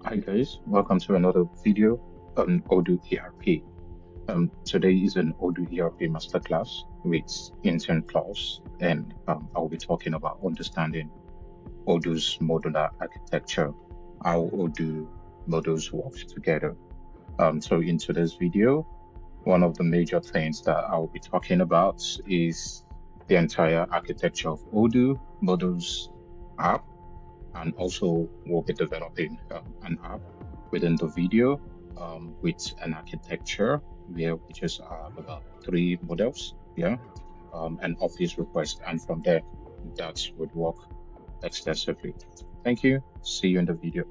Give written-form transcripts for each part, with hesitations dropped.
Hi guys, welcome to another video on Odoo ERP. Today is an Odoo ERP Masterclass with InternPulse, and I'll be talking about understanding Odoo's modular architecture, how Odoo modules work together. So in today's video, one of the major things that I'll be talking about is the entire architecture of Odoo modules app, and also we'll be developing an app within the video with an architecture which is about three models, an office request, and from there that would work extensively. Thank you. See you in the video.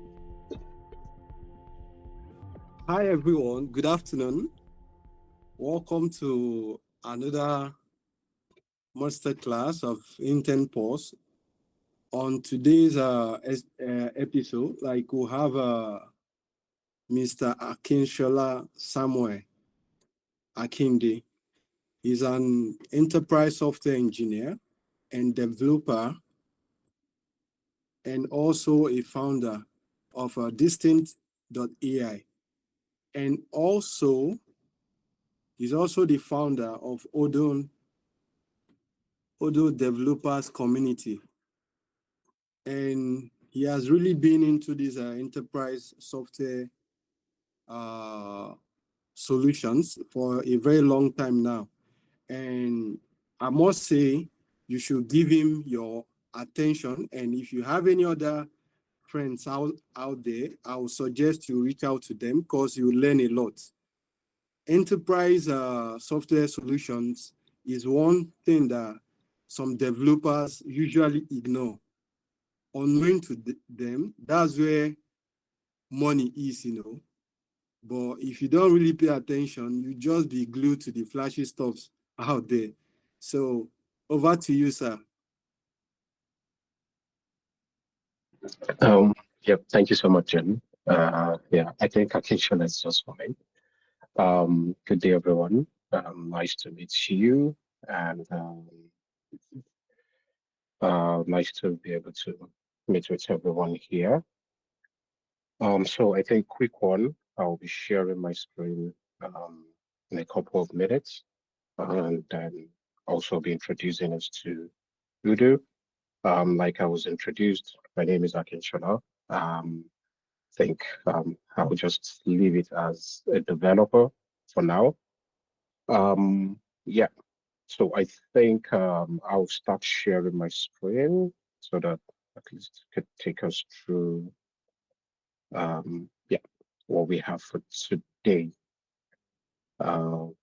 Hi everyone, good afternoon. Welcome to another masterclass of InternPulse. On today's episode, we'll have Mr. Akinshola Samuel AKINDE. He's an enterprise software engineer and developer, and also a founder of Distinct.ai. And also, he's also the founder of Odoo Developers Community. And he has really been into this enterprise software solutions for a very long time now. And I must say, you should give him your attention. And if you have any other friends out there, I would suggest you reach out to them because you will learn a lot. Enterprise software solutions is one thing that some developers usually ignore. Unknown to them, that's where money is, But if you don't really pay attention, you just be glued to the flashy stuffs out there. So over to you, sir. Yep, thank you so much, Jen. I think Akinshola is just fine. Good day, everyone. Nice to meet you, and nice to be able to meet with everyone here. So I think quick one, I'll be sharing my screen in a couple of minutes, and then also be introducing us to Odoo. Like I was introduced, my name is Akinshola. I think I'll just leave it as a developer for now. Yeah, so I think I'll start sharing my screen so that at least could take us through what we have for today. In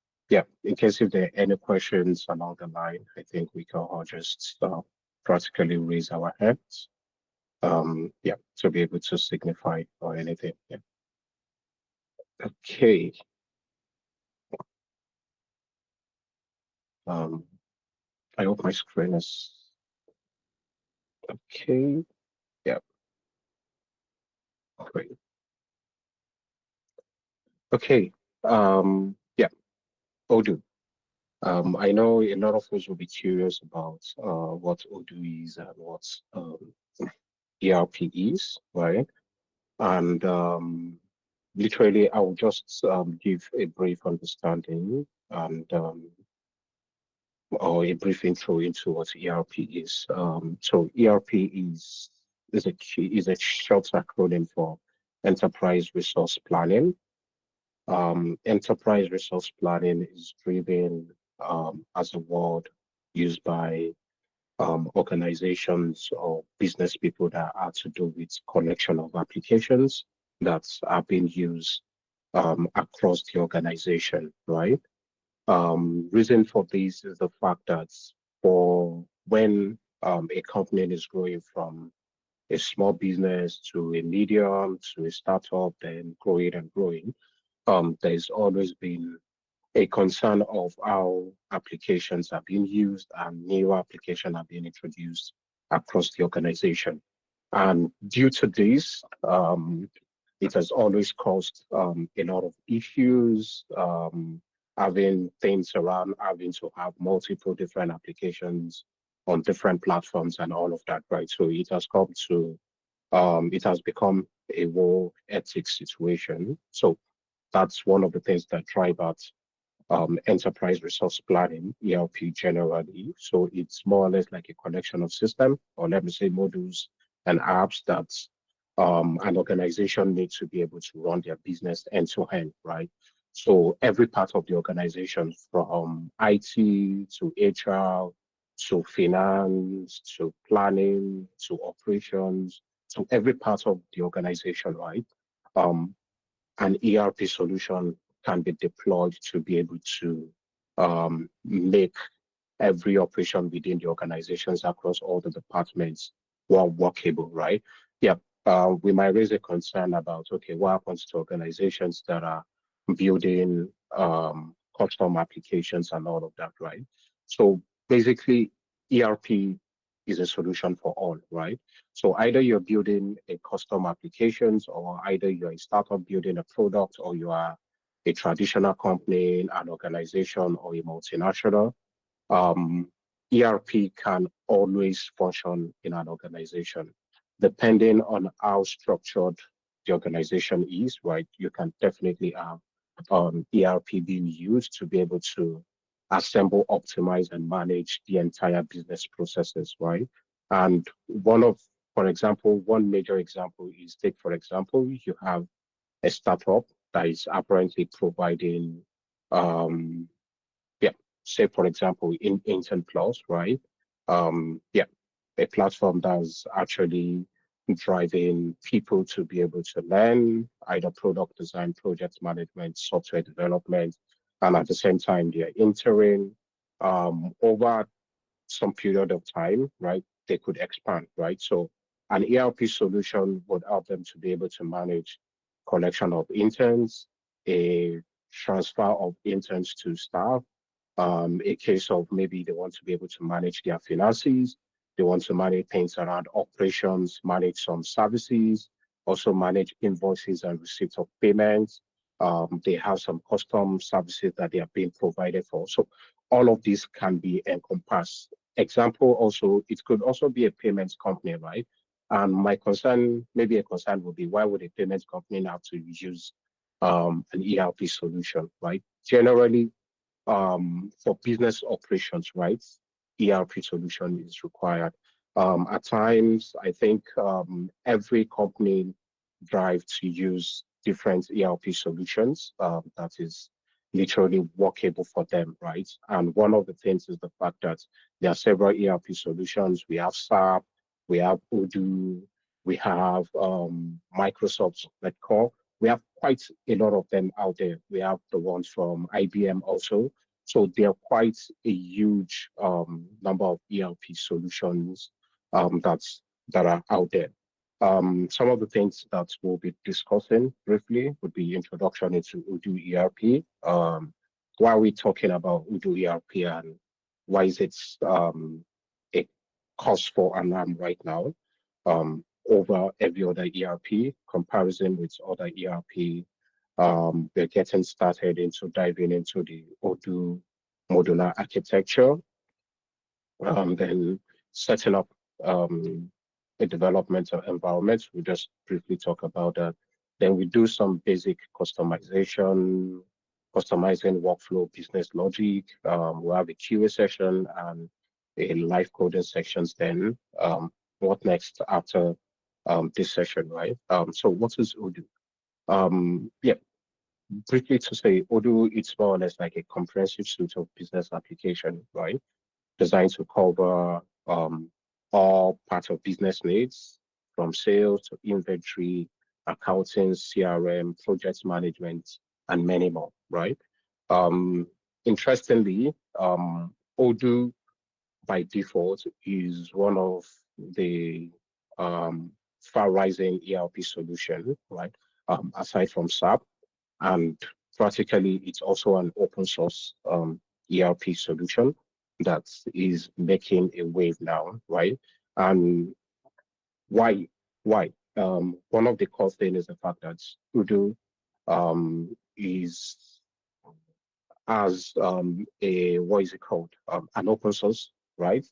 case if there are any questions along the line, I think we can all just practically raise our hands. To be able to signify or anything. Yeah. Okay. I hope my screen is okay. Yeah. Great. Okay. Odoo. I know a lot of us will be curious about what Odoo is and what ERP is, right? And literally, I will just give a brief understanding and or a brief intro into what ERP is. So ERP is a short acronym for Enterprise Resource Planning. Enterprise resource planning is driven as a word used by organizations or business people that are to do with collection of applications that are being used across the organization, right? Reason for this is the fact that for when a company is growing from a small business to a medium to a startup, then growing and growing, there's always been a concern of how applications are being used and new applications are being introduced across the organization. And due to this, it has always caused a lot of issues, having things around having to have multiple different applications on different platforms and all of that, right? So it has come to It has become a war ethics situation. So that's one of the things that drive at enterprise resource planning, ERP generally. So it's more or less like a collection of system, or let me say modules and apps that an organization needs to be able to run their business end to end, right? So every part of the organization, from IT to HR to finance to planning to operations, to every part of the organization, right? Um, an ERP solution can be deployed to be able to make every operation within the organizations across all the departments more workable, right? Yeah, we might raise a concern about, okay, what happens to organizations that are building custom applications and all of that, right? So basically, ERP is a solution for all, right? So either you're building a custom applications, or either you're a startup building a product, or you are a traditional company, an organization, or a multinational. um, ERP can always function in an organization. Depending on how structured the organization is, right? You can definitely have ERP being used to be able to assemble, optimize, and manage the entire business processes, right? And for example, one major example is, take, for example, you have a startup that is apparently providing um, yeah, say for example in InternPulse, right? Yeah, a platform that's actually driving people to be able to learn either product design, project management, software development, and at the same time they're entering over some period of time, right? They could expand, right? So an ERP solution would help them to be able to manage collection of interns, a transfer of interns to staff, a case of maybe they want to be able to manage their finances, they want to manage things around operations, manage some services, also manage invoices and receipts of payments. They have some custom services that they are being provided for. So all of this can be encompassed. Example also, it could also be a payments company, right? And my concern, maybe a concern would be, why would a payments company have to use an ERP solution, right? Generally, for business operations, right? ERP solution is required. At times, I think every company drive to use different ERP solutions that is literally workable for them, right? And one of the things is the fact that there are several ERP solutions. We have SAP, we have Odoo, we have Microsoft's like core. We have quite a lot of them out there. We have the ones from IBM also. So there are quite a huge number of ERP solutions that are out there. Some of the things that we'll be discussing briefly would be introduction into Odoo ERP. Why are we talking about Odoo ERP, and why is it a cost for alarm right now over every other ERP, comparison with other ERP. We're getting started into diving into the Odoo modular architecture, then setting up a developmental environment. We just briefly talk about that. Then we do some basic customization, customizing workflow, business logic. We have a QA session and a live coding sections. Then what next after this session, right? So what is Odoo? Yeah, briefly to say, Odoo, it's more or less like a comprehensive suite of business application, right? Designed to cover all parts of business needs, from sales to inventory, accounting, CRM, project management, and many more, right? Um, Interestingly, Odoo by default is one of the um, far-rising ERP solution, right? Aside from SAP, and practically it's also an open source ERP solution that is making a wave now, right? And why? Why? One of the core things is the fact that Odoo is as a what is it called, an open source, right?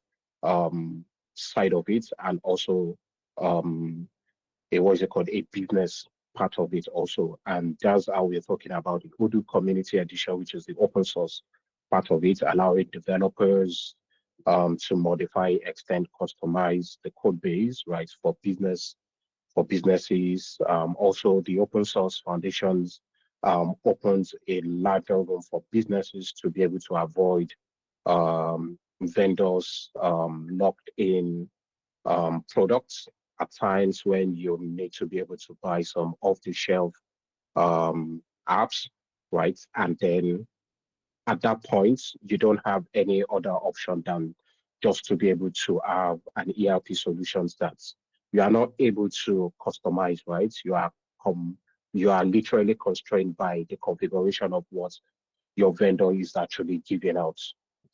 Um, Side of it, and also um, what's it called, a business part of it also. And that's how we're talking about the Odoo Community Edition, which is the open source part of it, allowing developers to modify, extend, customize the code base, right, for businesses. Also, the open source foundations opens a larger room for businesses to be able to avoid vendors locked in products at times when you need to be able to buy some off-the-shelf apps, right? And then at that point, you don't have any other option than just to be able to have an ERP solutions that you are not able to customize, right? You are literally constrained by the configuration of what your vendor is actually giving out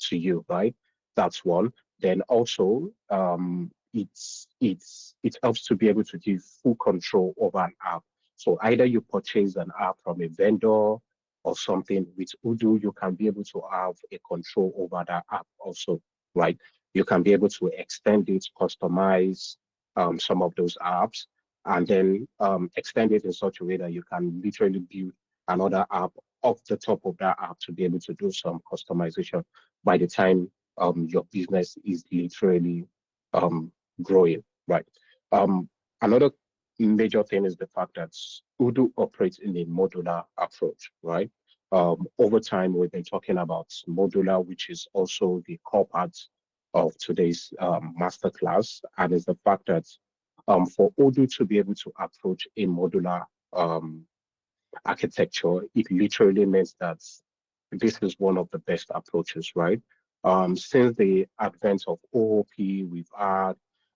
to you, right? That's one. Then also, it helps to be able to give full control over an app. So either you purchase an app from a vendor or something with Odoo, you can be able to have a control over that app also, right? You can be able to extend it, customize some of those apps, and then extend it in such a way that you can literally build another app off the top of that app to be able to do some customization by the time your business is literally um, growing, right? Um, Another major thing is the fact that Odoo operates in a modular approach, right? Over time, we've been talking about modular, which is also the core part of today's masterclass, and is the fact that for Odoo to be able to approach a modular architecture, it literally means that this is one of the best approaches, right? Since the advent of OOP, we've had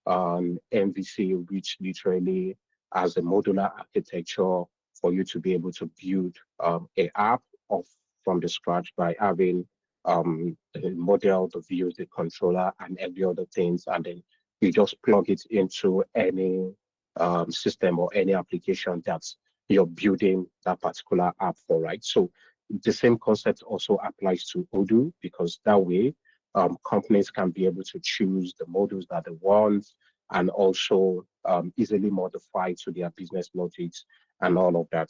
MVC, which literally has a modular architecture for you to be able to build a app of from the scratch by having the model, the views, the controller, and every other things, and then you just plug it into any system or any application that's you're building that particular app for, right? So the same concept also applies to Odoo because that way companies can be able to choose the modules that they want and also easily modify to their business logics and all of that.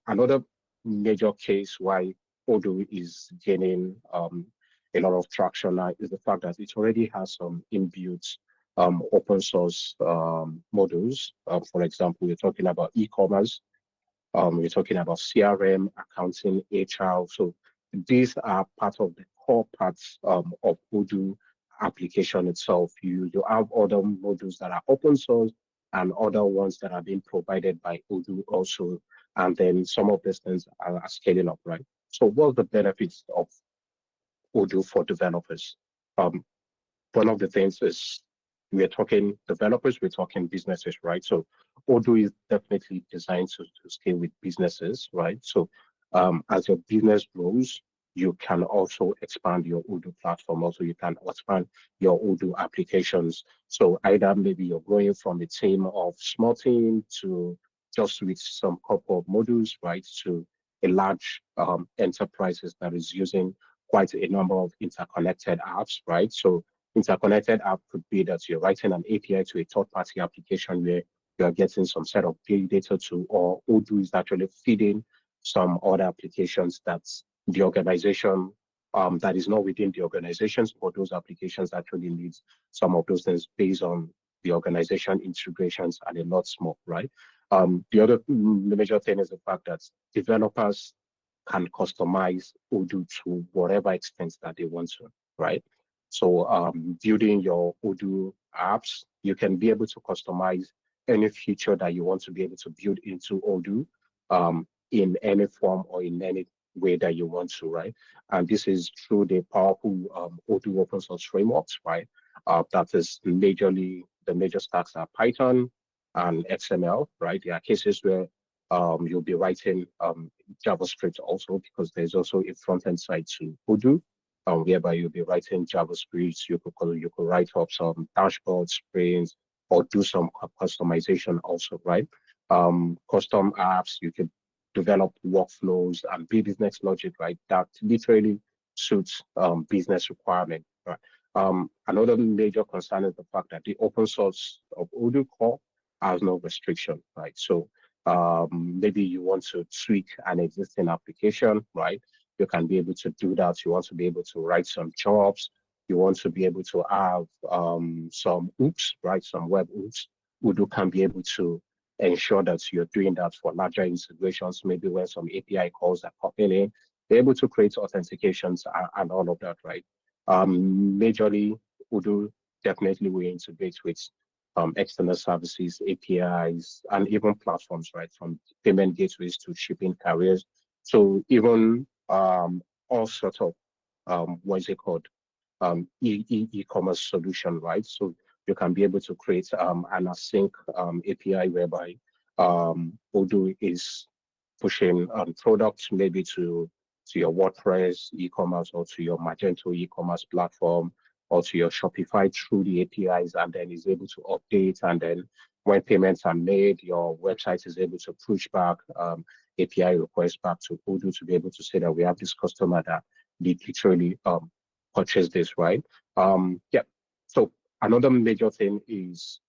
Another major case why Odoo is gaining a lot of traction now is the fact that it already has some inbuilt open source modules. For example, we're talking about e-commerce, we're talking about CRM, accounting, HR. So these are part of the core parts of Odoo application itself. You have other modules that are open source and other ones that are being provided by Odoo also. And then some of these things are scaling up, right? So what's the benefits of Odoo for developers? Um, One of the things is we're talking developers, we're talking businesses, right? So Odoo is definitely designed to scale with businesses, right? So as your business grows, you can also expand your Odoo platform. Also, you can expand your Odoo applications. So either maybe you're growing from a team of small team to just with some couple of modules, right, to a large enterprises that is using quite a number of interconnected apps, right? So interconnected app could be that you're writing an API to a third-party application where you are getting some set of data to, or Odoo is actually feeding some other applications that's the organization that is not within the organizations, but those applications actually needs some of those things based on the organization integrations and a lot more, right? The other major thing is the fact that developers can customize Odoo to whatever extent that they want to, right? So building your Odoo apps, you can be able to customize any feature that you want to be able to build into Odoo in any form or in any way that you want to, right? And this is through the powerful Odoo open source frameworks, right? That is majorly, the major stacks are Python and XML, right? There are cases where you'll be writing JavaScript also because there's also a front-end side to Odoo, whereby you'll be writing JavaScript. You could write up some dashboard screens or do some customization also, right? Custom apps, you could develop workflows and business logic, right? That literally suits business requirement, right? Another major concern is the fact that the open source of Odoo core has no restriction, right? So maybe you want to tweak an existing application, right? You can be able to do that. You want to be able to write some jobs. You want to be able to have some oops, right? Some web oops. Odoo can be able to ensure that you're doing that for larger integrations, maybe when some API calls are popping in, they're able to create authentications and all of that, right? Majorly, Odoo definitely will integrate with external services, APIs, and even platforms, right? From payment gateways to shipping carriers. So even all sorts of what is it called? E-commerce solution, right? So you can be able to create an async API whereby Odoo is pushing products maybe to your WordPress e-commerce or to your Magento e-commerce platform or to your Shopify through the APIs, and then is able to update. And then when payments are made, your website is able to push back API requests back to Odoo to be able to say that we have this customer that did literally purchase this, right? Yeah. So another major thing is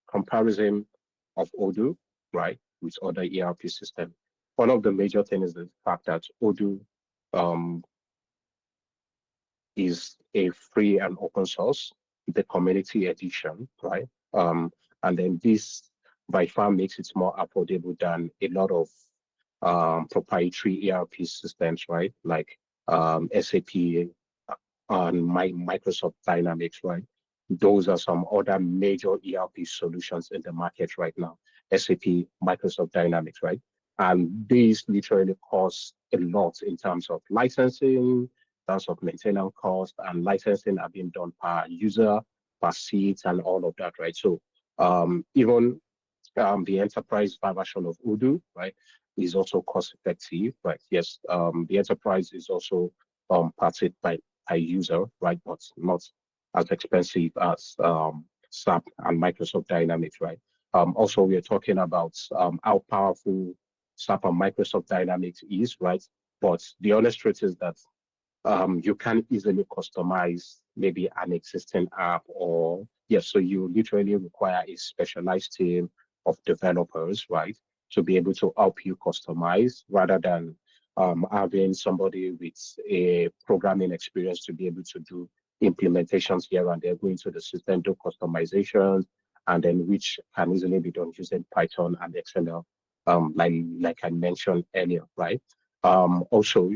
comparison of Odoo, right, with other ERP systems. One of the major things is the fact that Odoo um, is a free and open source, the community edition, right? And then this by far makes it more affordable than a lot of proprietary ERP systems, right? Like SAP and Microsoft Dynamics, right? Those are some other major ERP solutions in the market right now. SAP, Microsoft Dynamics, right? And these literally cost a lot in terms of licensing, terms of maintenance cost, and licensing are being done per user, per seat, and all of that, right? So even the enterprise version of Odoo, right, is also cost effective, right? Yes, the enterprise is also participated by user, right, but not as expensive as SAP and Microsoft Dynamics, right? Also, we are talking about how powerful SAP and Microsoft Dynamics is, right? But the honest truth is that you can easily customize maybe an existing app or yes, so you literally require a specialized team of developers, right, to be able to help you customize rather than having somebody with a programming experience to be able to do implementations here and there, go into the system, do customizations, and then which can easily be done using Python and XML, like I mentioned earlier, right? Also,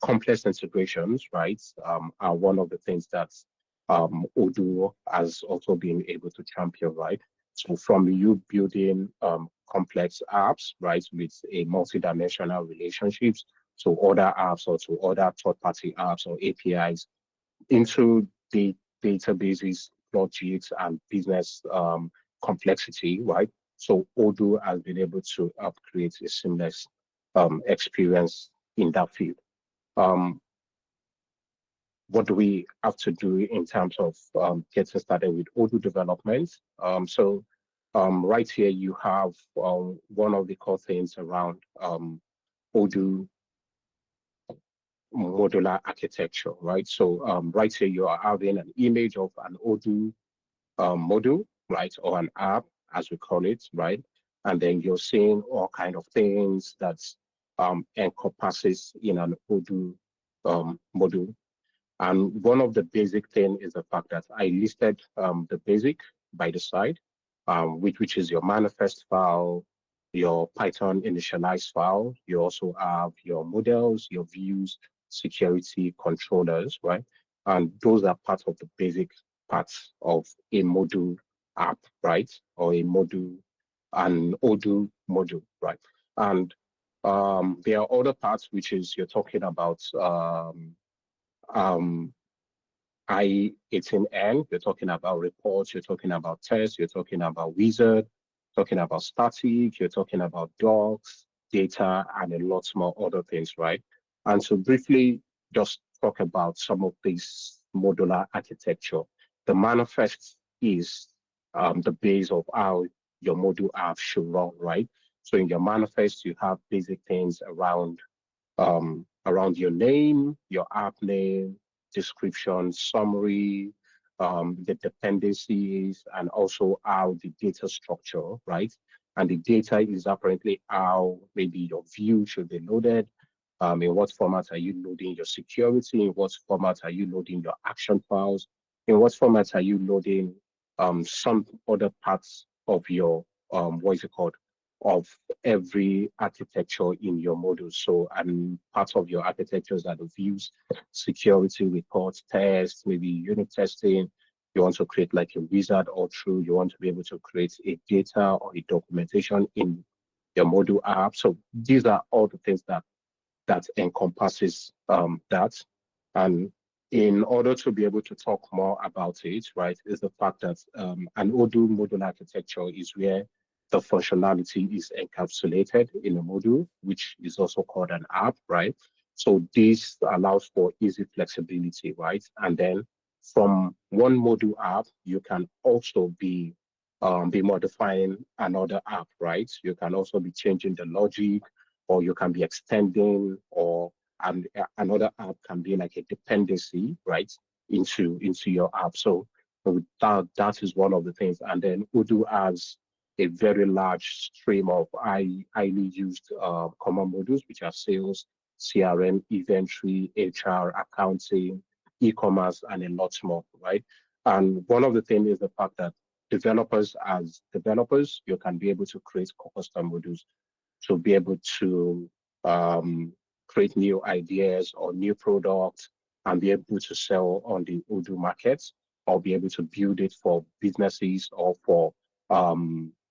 complex integrations, right, are one of the things that Odoo has also been able to champion, right? So from you building complex apps, right, with a multi-dimensional relationships to other apps or to other third-party apps or APIs into the databases, logics, and business complexity, right? So Odoo has been able to help create a seamless experience in that field. Um, what do we have to do in terms of getting started with Odoo development? Right here you have one of the core things around Odoo modular architecture, right? So right here you are having an image of an Odoo module, right, or an app, as we call it, right? And then you're seeing all kind of things that encompasses in an Odoo module. And one of the basic thing is the fact that I listed the basic by the side, which is your manifest file, your Python initialize file. You also have your models, your views, security controllers, right? And those are part of the basic parts of a module app, right? Or a module, an Odoo module, right? And there are other parts, which is you're talking about um, I18N, you're talking about reports, you're talking about tests, you're talking about wizard, talking about static, you're talking about docs, data, and a lot more other things, right? And so briefly, just talk about some of this modular architecture. The manifest is the base of how your module app should run, right? So in your manifest, you have basic things around your name, your app name, description, summary, the dependencies, and also how the data structure, right? And the data is apparently how maybe your view should be loaded. In what format are you loading your security? In what format are you loading your action files? In what format are you loading some other parts of your what is it called, of every architecture in your module? So, and parts of your architectures are the views, security reports, tests, maybe unit testing. You want to create like a wizard or through, you want to be able to create a data or a documentation in your module app. So these are all the things that encompasses that. And in order to be able to talk more about it, right, is the fact that an Odoo modular architecture is where the functionality is encapsulated in a module, which is also called an app, right? So this allows for easy flexibility, right? And then from one module app, you can also be modifying another app, right? You can also be changing the logic, or you can be extending, or another app can be like a dependency, right, into your app. So that is one of the things. And then Odoo has a very large stream of highly used common modules, which are sales, CRM, inventory, HR, accounting, e-commerce, and a lot more, right? And one of the things is the fact that developers, as developers, you can be able to create custom modules to be able to um, create new ideas or new products and be able to sell on the Odoo markets, or be able to build it for businesses, or for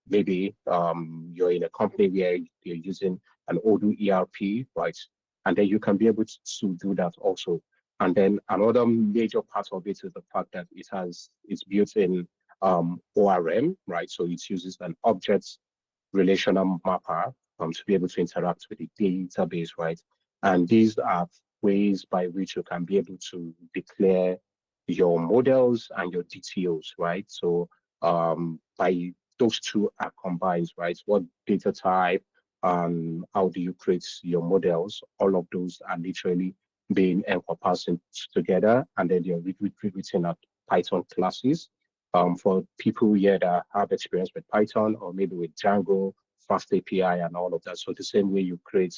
maybe you're in a company where you're using an Odoo ERP, right? And then you can be able to do that also. And then another major part of it is the fact that it's built in ORM, right? So it uses an object relational mapper to be able to interact with the database, right? And these are ways by which you can be able to declare your models and your DTOs, right? So by those two are combined, right? What data type, how do you create your models? All of those are literally being encompassed together, and then they're written at Python classes. For people here that have experience with Python, or maybe with Django, Fast API, and all of that. So the same way you create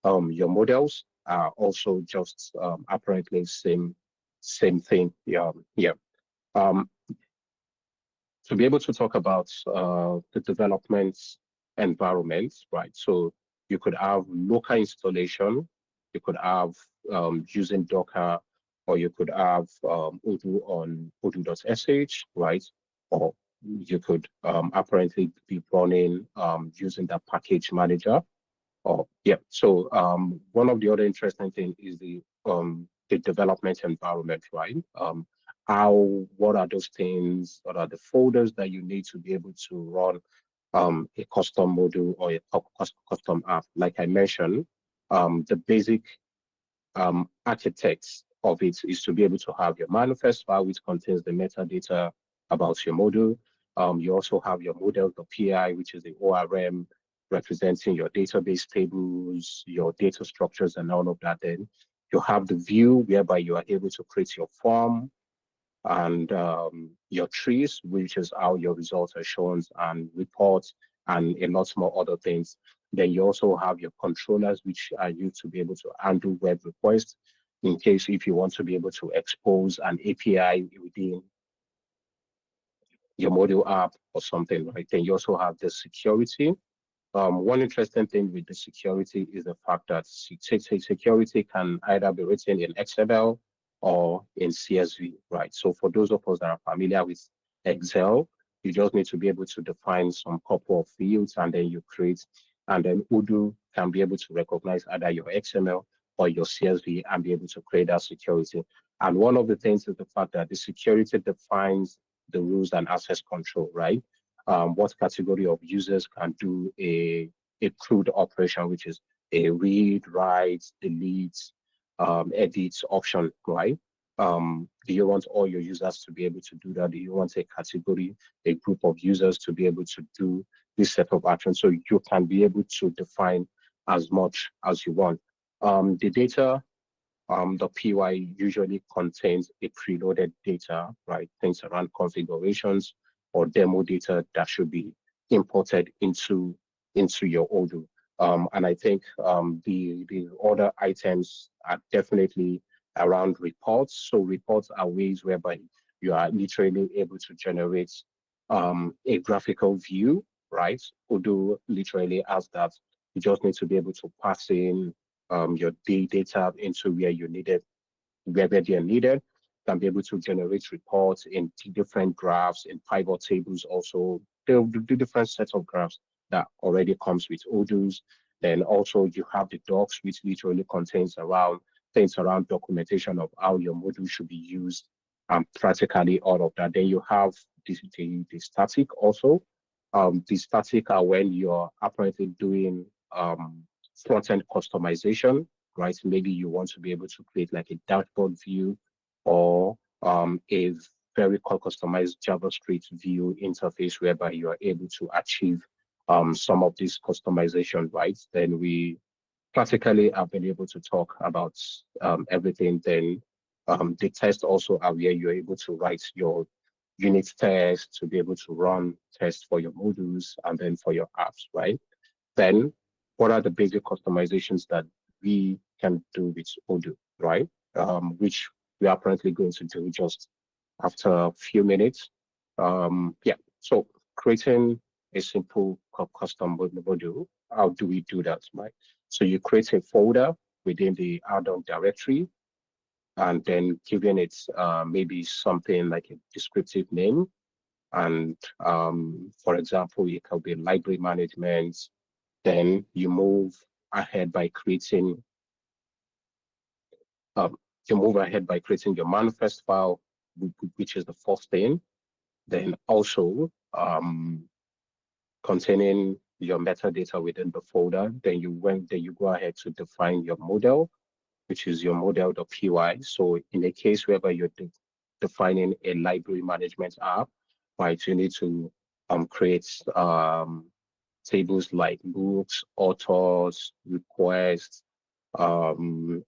your models are also just apparently same thing. Yeah. Um, to be able to talk about the development environment, right? So you could have local installation, you could have using Docker, or you could have Odoo on Odoo.sh, right? Or you could apparently be running using that package manager. Oh, yeah. So one of the other interesting things is the development environment, right? What are those things? What are the folders that you need to be able to run a custom module or a custom app? Like I mentioned, the basic architects of it is to be able to have your manifest file, which contains the metadata about your module. You also have your model.py, which is the ORM representing your database tables, your data structures, and all of that. Then you have the view whereby you are able to create your form, and your trees, which is how your results are shown, and reports, and a lot more other things. Then you also have your controllers, which are used to be able to handle web requests in case if you want to be able to expose an API within your module app or something, right? Then you also have the security. One interesting thing with the security is the fact that security can either be written in XML or in CSV, right? So for those of us that are familiar with Excel, you just need to be able to define some couple of fields, and then you create, and then Odoo can be able to recognize either your XML or your CSV and be able to create that security. And one of the things is the fact that the security defines the rules and access control, right? What category of users can do a CRUD operation, which is a read, write, delete, edit option, right? Do you want all your users to be able to do that? Do you want a category, a group of users to be able to do this set of actions? So you can be able to define as much as you want. The data The PY usually contains a preloaded data, right? Things around configurations or demo data that should be imported into your Odoo. And I think the other items are definitely around reports. So reports are ways whereby you are literally able to generate a graphical view, right? Odoo literally has that. You just need to be able to pass in your data into where you need it, wherever they are needed. Can be able to generate reports in different graphs, in pivot tables also. The different sets of graphs that already comes with Odoo's. Then also you have the docs, which literally contains around things around documentation of how your module should be used, and practically all of that. Then you have the static also. The static are when you're apparently doing front-end customization, right? Maybe you want to be able to create like a dashboard view or a very customized JavaScript view interface whereby you are able to achieve some of these customization, right? Then we practically have been able to talk about everything. Then the tests also are where you're able to write your unit tests to be able to run tests for your modules and then for your apps, right? Then what are the basic customizations that we can do with Odoo, right? Which we are currently going to do just after a few minutes. Yeah, so creating a simple custom module, how do we do that, right? So you create a folder within the add-on directory and then giving it maybe something like a descriptive name. And for example, it can be library management. Then you move ahead by creating um, your manifest file, which is the first thing. Then also containing your metadata within the folder. Then you go ahead to define your model, which is your model.py. So in a case whereby you're defining a library management app, right, you need to create tables like books, authors, requests,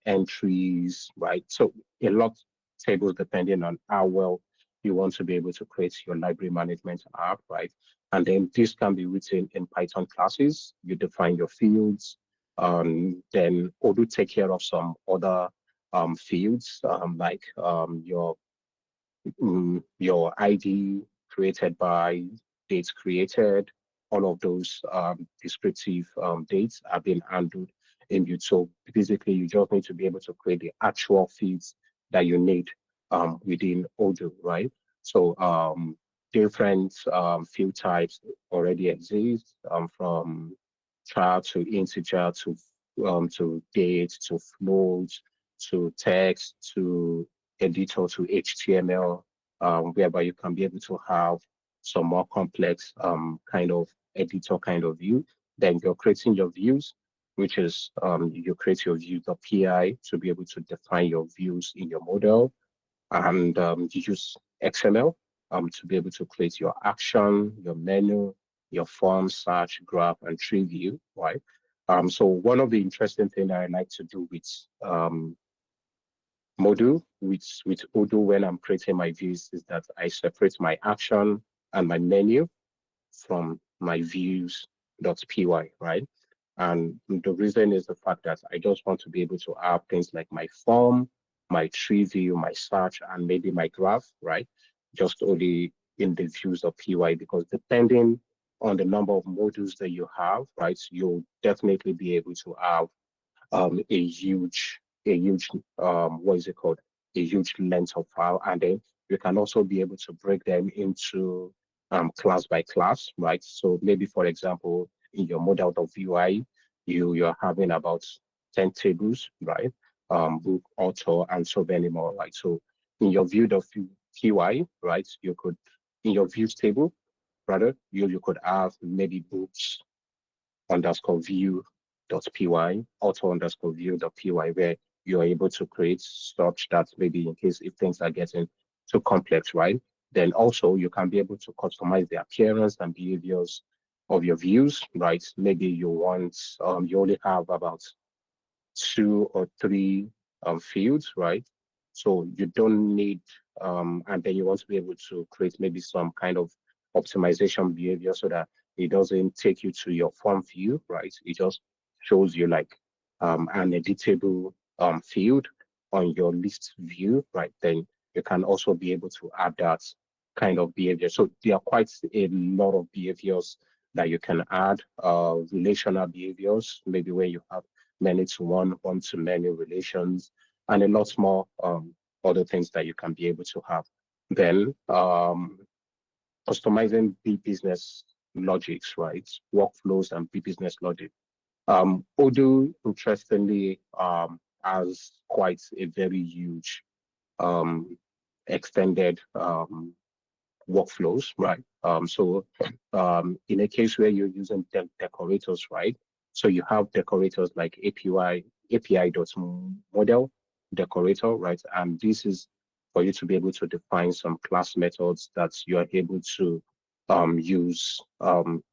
entries, right? So a lot of tables depending on how well you want to be able to create your library management app, right? And then this can be written in Python classes. You define your fields, then Odoo take care of some other fields like your ID created by, dates created, all of those descriptive dates have been handled in Vue. So basically, you just need to be able to create the actual fields that you need within Odoo, right? So different field types already exist from char to integer to date to float to text to editor to HTML, whereby you can be able to have some more complex kind of editor kind of view. Then you're creating your views, which is you create your view.py to be able to define your views in your model. And you use XML to be able to create your action, your menu, your form, search, graph, and tree view, right? So one of the interesting things I like to do with module with Odoo when I'm creating my views is that I separate my action and my menu from my views.py, right? And the reason is the fact that I just want to be able to have things like my form, my tree view, my search, and maybe my graph, right? Just only in the views.py, because depending on the number of modules that you have, right, you'll definitely be able to have a huge what is it called, a huge length of file. And then you can also be able to break them into class by class, right? So maybe for example in your model.vui you're having about 10 tables, right? Book, author, and so many more, right? So in your view.py, right, you could, in your views table rather, you could have maybe books underscore view.py, auto underscore view.py, where you're able to create such that maybe in case if things are getting too complex, right? Then also you can be able to customize the appearance and behaviors of your views, right? Maybe you want, you only have about two or three fields, right? So you don't need, and then you want to be able to create maybe some kind of optimization behavior so that it doesn't take you to your form view, right? It just shows you like an editable field on your list view, right? Then you can also be able to add that kind of behavior. So there are quite a lot of behaviors that you can add, relational behaviors, maybe where you have many to one, one to many relations, and a lot more other things that you can be able to have. Then customizing business logics, right? Workflows and business logic. Odoo, interestingly, has quite a very huge extended workflows, right? So in a case where you're using decorators, right? So you have decorators like API.model decorator, right? And this is for you to be able to define some class methods that you are able to use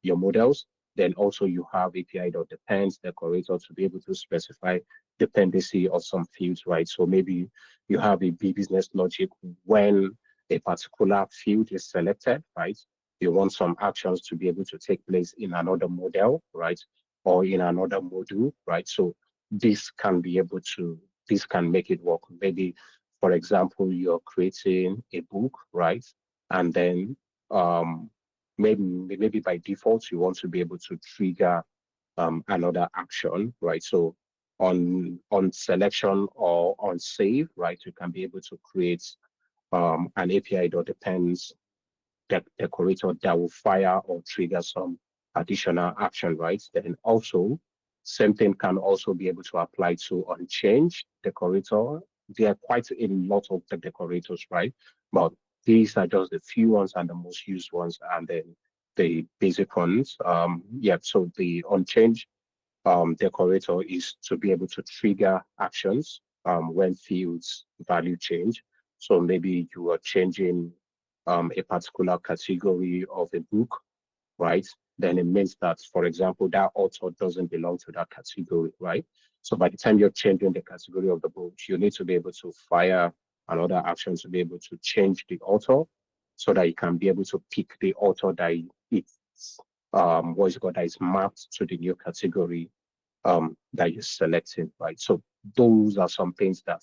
your models. Then also you have API.depends decorator to be able to specify dependency of some fields, right? So maybe you have a business logic when a particular field is selected, right? You want some actions to be able to take place in another model, right? Or in another module, right? So this can be able to, this can make it work. Maybe, for example, you're creating a book, right? And then maybe by default, you want to be able to trigger another action, right? So on selection or on save, right? You can be able to create an API.depends decorator that will fire or trigger some additional action, right? Then also, same thing can also be able to apply to on change decorator. There are quite a lot of the decorators, right? But these are just the few ones and the most used ones, and then the basic ones. Yeah, so the on change decorator is to be able to trigger actions when fields value change. So maybe you are changing a particular category of a book, right? Then it means that, for example, that author doesn't belong to that category, right? So by the time you're changing the category of the book, you need to be able to fire another action to be able to change the author so that you can be able to pick the author that it's what is it called, that is mapped to the new category that you're selecting, right? So those are some things that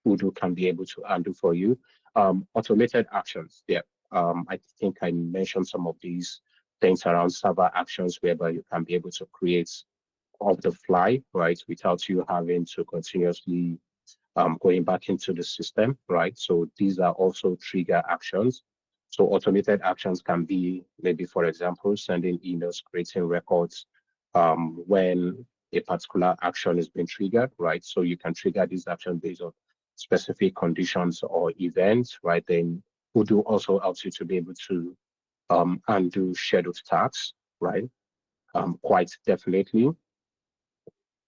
Odoo can be able to handle for you. Automated actions, yeah. I think I mentioned some of these things around server actions whereby you can be able to create off the fly, right, without you having to continuously going back into the system, right? So these are also trigger actions. So automated actions can be maybe, for example, sending emails, creating records when a particular action is being triggered, right? So you can trigger this action based on specific conditions or events, right? Then Odoo also helps you to be able to undo scheduled tasks, right? Quite definitely.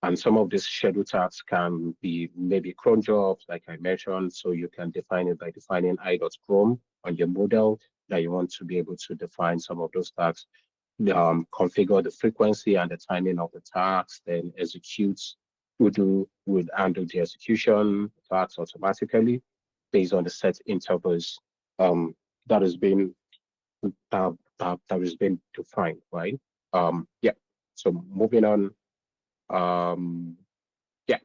And some of these scheduled tasks can be maybe cron jobs, like I mentioned. So you can define it by defining i.cron on your model that you want to be able to define some of those tasks, configure the frequency and the timing of the tasks, then executes. Odoo would handle the execution tasks automatically based on the set intervals that has been that has been defined, right? Yeah. So moving on. Yeah,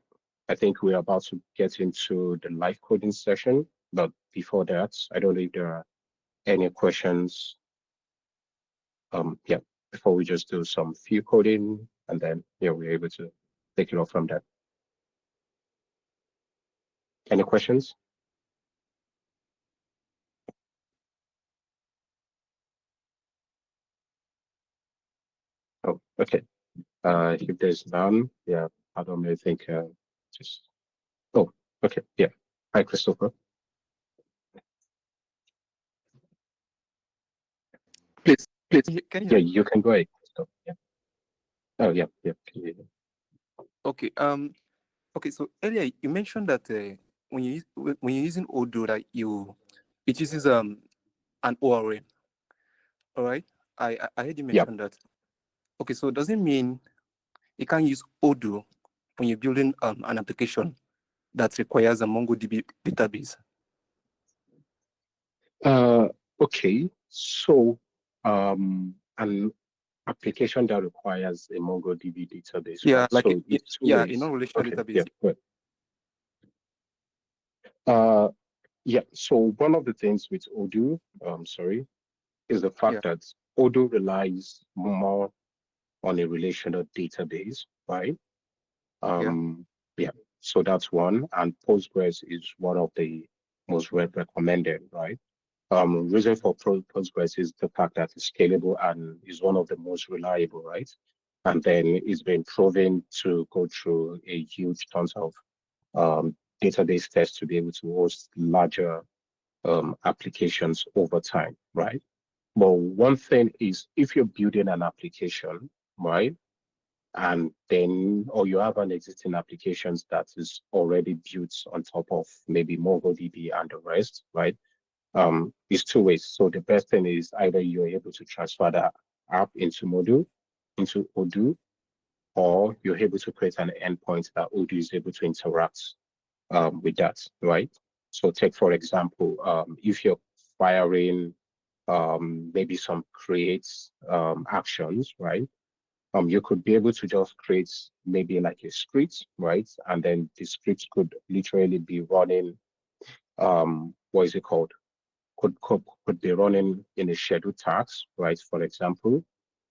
I think we're about to get into the live coding session. But before that, I don't know if there are any questions. Yeah, before we just do some few coding and then yeah, we're able to take it off from that. Any questions? Oh, okay. If there's none, yeah, I don't really think just oh, okay, yeah. Hi, Christopher. Please, Can you yeah, hear me? you can go ahead, Christopher. Yeah. Oh, yeah, yeah. Can you hear me? Okay. Okay. So earlier you mentioned that when you're using Odoo, that it uses an ORM. All right. I heard you Yeah. mention that. Okay. So does it mean you can't use Odoo when you're building an application? that requires a MongoDB database? Okay, so an application that requires a MongoDB database, Yeah, right? like So it's two yeah, a ways. non-relational Okay, database. yeah, good. Yeah, so one of the things with Odoo, is the fact that Odoo relies more on a relational database, right? Yeah, so that's one, and Postgres is one of the most recommended, right? Reason for Postgres is the fact that it's scalable and is one of the most reliable, right? And then it's been proven to go through a huge tons of database tests to be able to host larger applications over time, right? But one thing is if you're building an application, right, and then or you have an existing applications that is already built on top of maybe MongoDB and the rest, right? It's two ways. So the best thing is either you're able to transfer that app into Odoo, or you're able to create an endpoint that Odoo is able to interact with that, right? So take for example, if you're firing maybe some creates actions, right? You could be able to just create maybe like a script, right? And then the script could literally be running, what is it called? Could be running in a scheduled task, right? For example,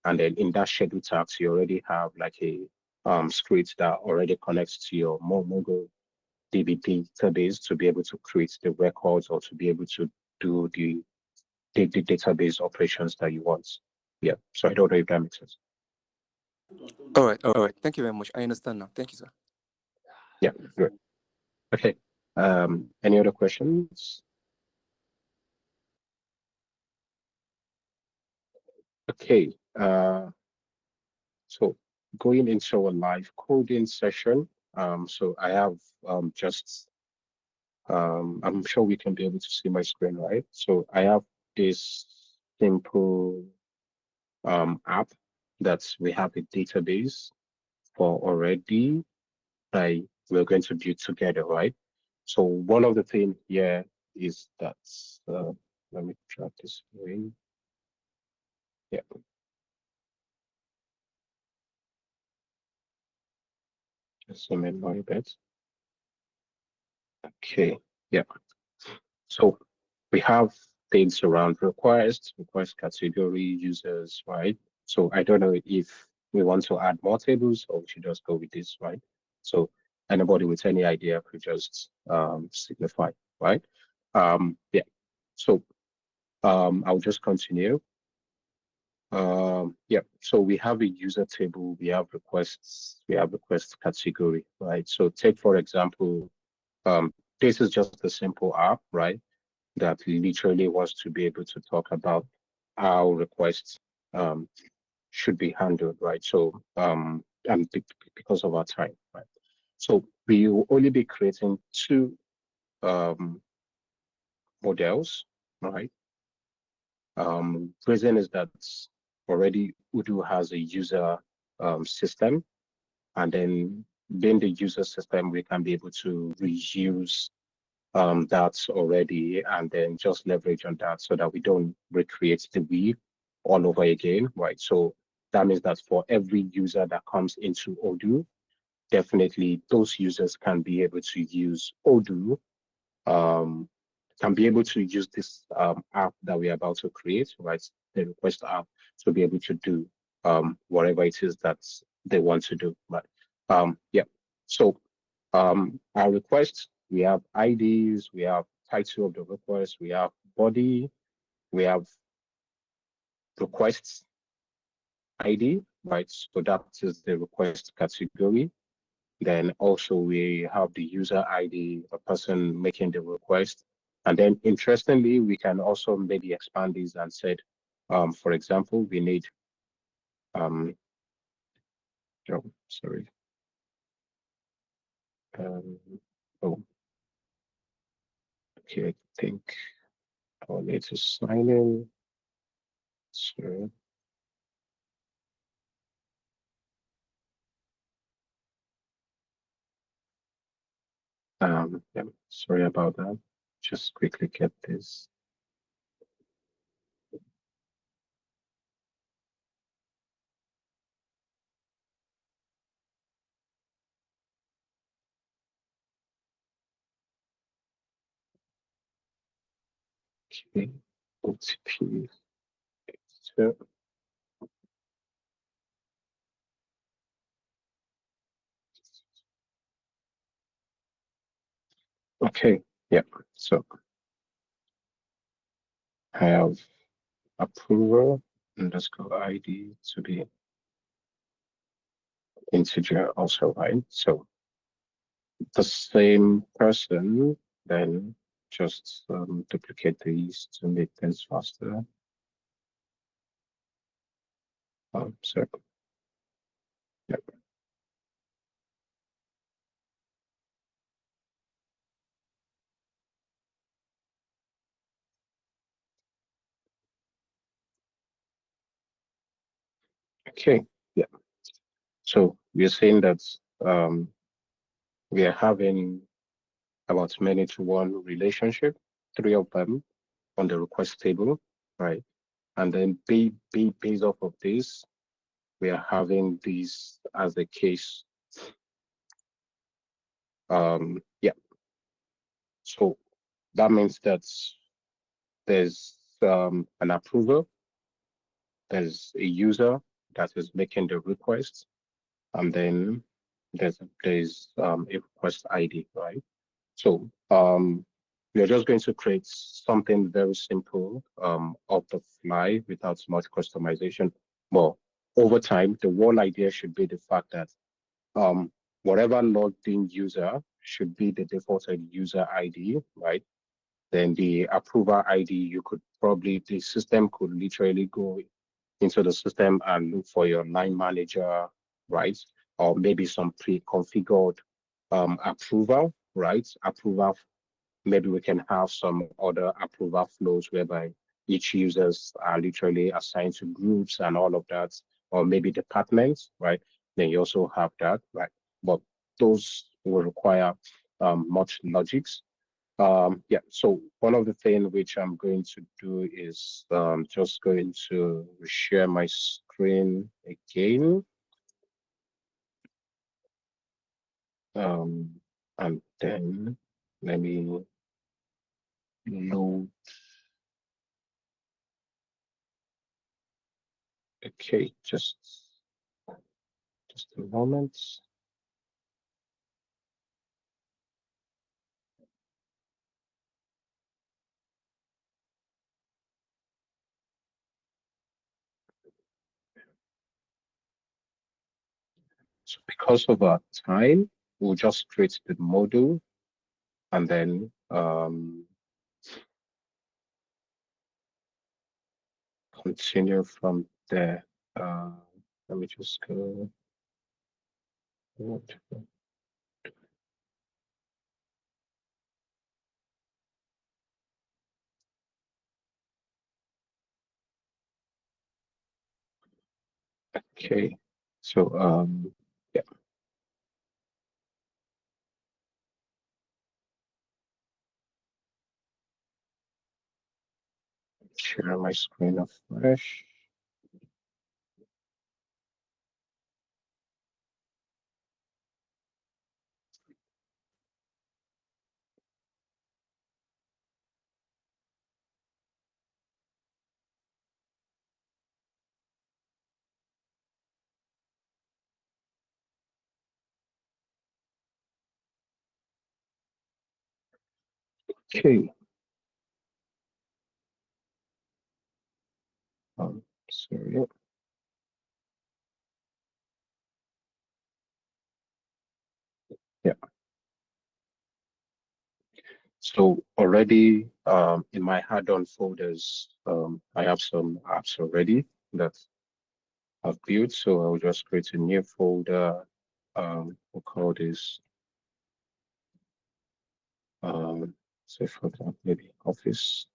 and then in that scheduled task, you already have like a script that already connects to your MongoDB database to be able to create the records or to be able to do the database operations that you want. Yeah. So I don't know if that makes sense. All right, all right. Thank you very much. I understand now. Thank you, sir. Yeah, good. Okay. Any other questions? Okay. So going into a live coding session. So I have I'm sure we can be able to see my screen, right? So I have this simple app that we have a database for already. We're going to build together, right? So one of the things here is that let me try this way. Yeah. Just zoom in a bit. Okay. Yeah. So we have things around request category, users, right? So I don't know if we want to add more tables or we should just go with this, right? So anybody with any idea could just signify, right? Yeah. So I'll just continue. Yeah, so we have a user table, we have requests, we have request category, right? So take, for example, this is just a simple app, right? That literally wants to be able to talk about how requests should be handled, right? So, and because of our time, right? So we will only be creating two models, right? Reason is that already Odoo has a user system, and then being the user system, we can be able to reuse that already and then just leverage on that so that we don't recreate the wheel all over again, right? So that means that for every user that comes into Odoo, definitely those users can be able to use Odoo, um, can be able to use this app that we're about to create, right? The request app to be able to do whatever it is that they want to do, right? Yeah. So our requests, we have IDs, we have title of the request, we have body, we have requests ID, right? So that is the request category. Then also we have the user ID, the person making the request. And then interestingly, we can also maybe expand these and said, for example, we need, oh, sorry. Oh, okay, I think I'll need to sign in. So, Yeah, sorry about that. Just quickly get this. Okay, OTP. So, okay, yeah. So I have approval underscore ID to be integer also, right? So the same person, then just duplicate these to make things faster. So yeah. Okay, yeah. So we're saying that we are having about many to one relationship, three of them on the request table, right? And then based off of this, we are having these as a case. Yeah. So that means that there's an approver, there's a user that is making the request, and then there's a request ID, right? So we are just going to create something very simple off the fly without much customization. But over time, the whole idea should be the fact that whatever logged in user should be the defaulted user ID, right? Then the approver ID, you could probably, the system could literally go into the system and look for your line manager, right? Or maybe some pre-configured approval, right? Approval, maybe we can have some other approval flows whereby each users are literally assigned to groups and all of that, or maybe departments, right? Then you also have that, right? But those will require much logics. Yeah, so one of the things which I'm going to do is just going to share my screen again. And then let me load. Okay, just a moment. So because of our time, we'll just create the module and then continue from there. Let me just go. Okay, so yeah. Share my screen afresh. Okay. Sorry. Yeah. So already in my add-on folders, I have some apps already that I've built. So I'll just create a new folder. We'll call this say for example, maybe Office.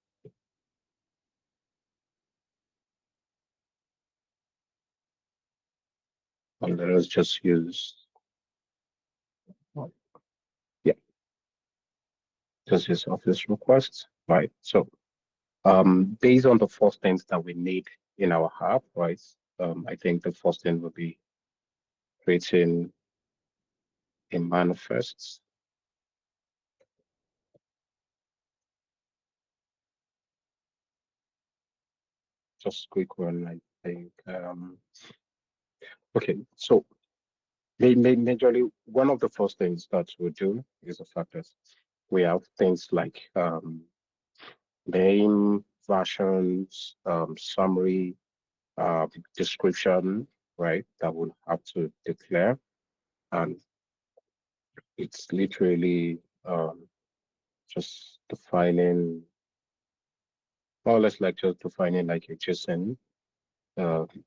And let us just use yeah. This is office requests, right? So based on the first things that we need in our app, right? I think the first thing will be creating a manifest. Just quick one, I think. Okay, so majorly one of the first things that we do is the fact that we have things like name, versions, summary, description, right? That we'll have to declare, and it's literally just defining more or less like just defining like a JSON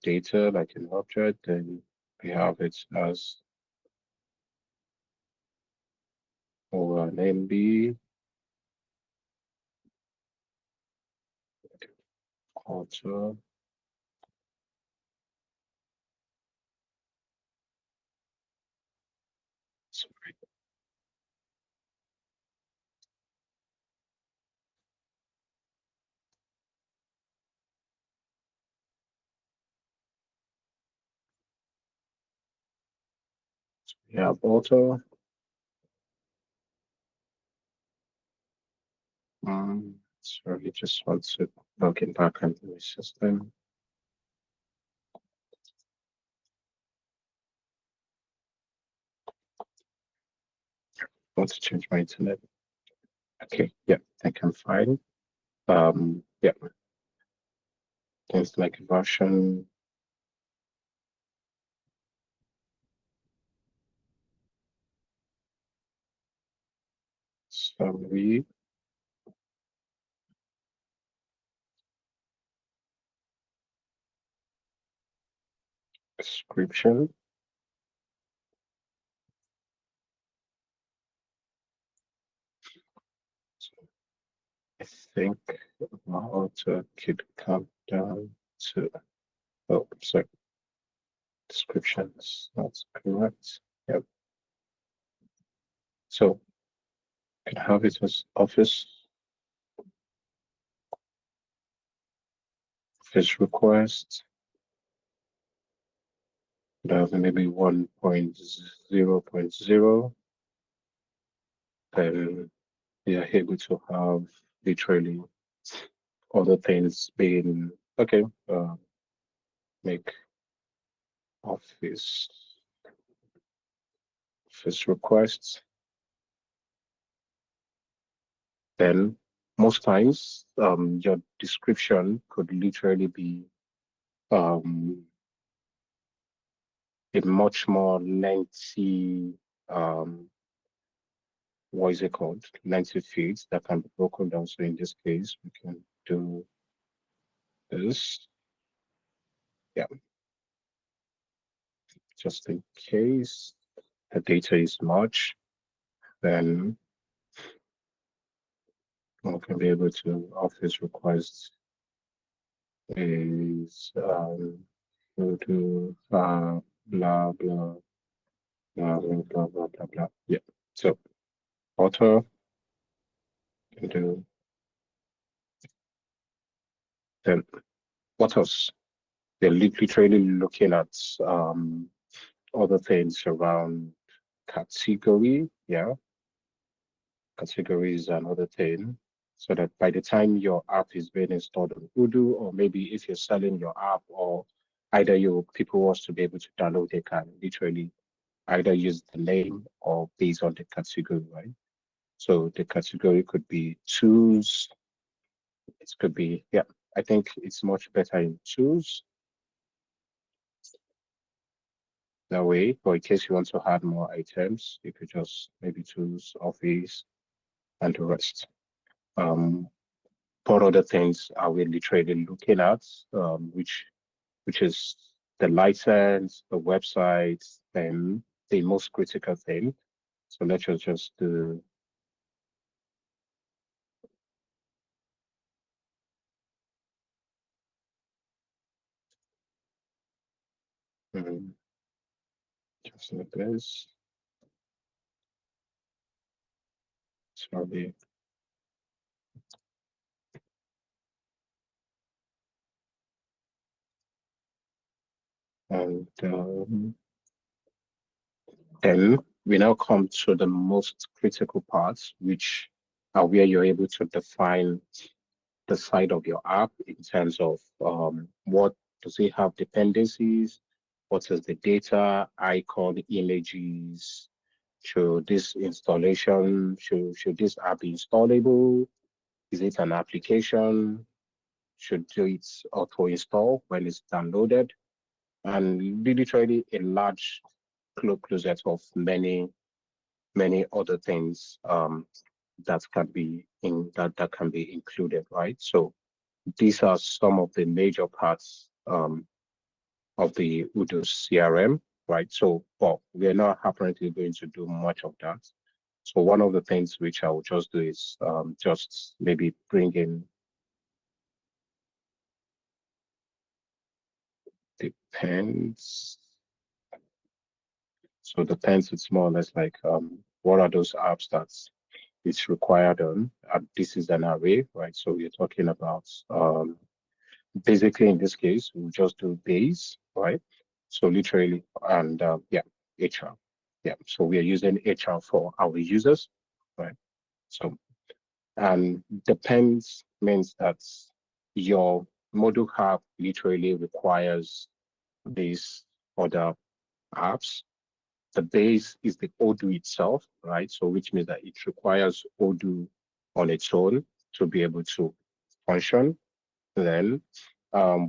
data like an object, then we have it as or an MB author. Sorry. We have author. Sorry, just want to log in back into the system. Want to change my internet. Okay, yeah, I can find. Yeah, things like version, summary, description. So I think my author could come down to, oh, sorry, descriptions, that's correct. Yep. So I can have it as office request. That's maybe 1.0.0. Then we are able to have literally other things being okay. Make office requests. Then most times your description could literally be a much more lengthy what is it called? Lengthy fields that can be broken down. So in this case, we can do this. Yeah, just in case the data is much, then we can be able to office request is Odoo blah blah blah blah blah blah blah blah. Yeah. So author can do then what else? They're literally looking at other things around category. Yeah, category is another thing. So that by the time your app is being installed on Odoo, or maybe if you're selling your app, or either your people wants to be able to download, they can literally either use the name or based on the category, right? So the category could be tools. It could be, yeah, I think it's much better in tools that way. Or in case you want to add more items, you could just maybe tools, office, and the rest. What other things are we literally looking at, which is the license, the website, then the most critical thing. So let's just do just like this. Sorry. And then we now come to the most critical parts, which are where you're able to define the side of your app in terms of what does it have dependencies, what is the data, icon, images, should this installation, should this app be installable? Is it an application? Should it auto install when it's downloaded? And literally a large closet of many other things that can be that can be included, right? So these are some of the major parts of the Odoo CRM, right? So, well, we're not apparently going to do much of that. So one of the things which I will just do is just maybe bring in the pens. So the pens, it's more or less like what are those apps that it's required on? This is an array, right? So we're talking about basically in this case, we'll just do base, right? So literally, and yeah, HR. Yeah, so we are using HR for our users, right? So, and depends means that your module app literally requires these other apps. The base is the Odoo itself, right? So which means that it requires Odoo on its own to be able to function. Then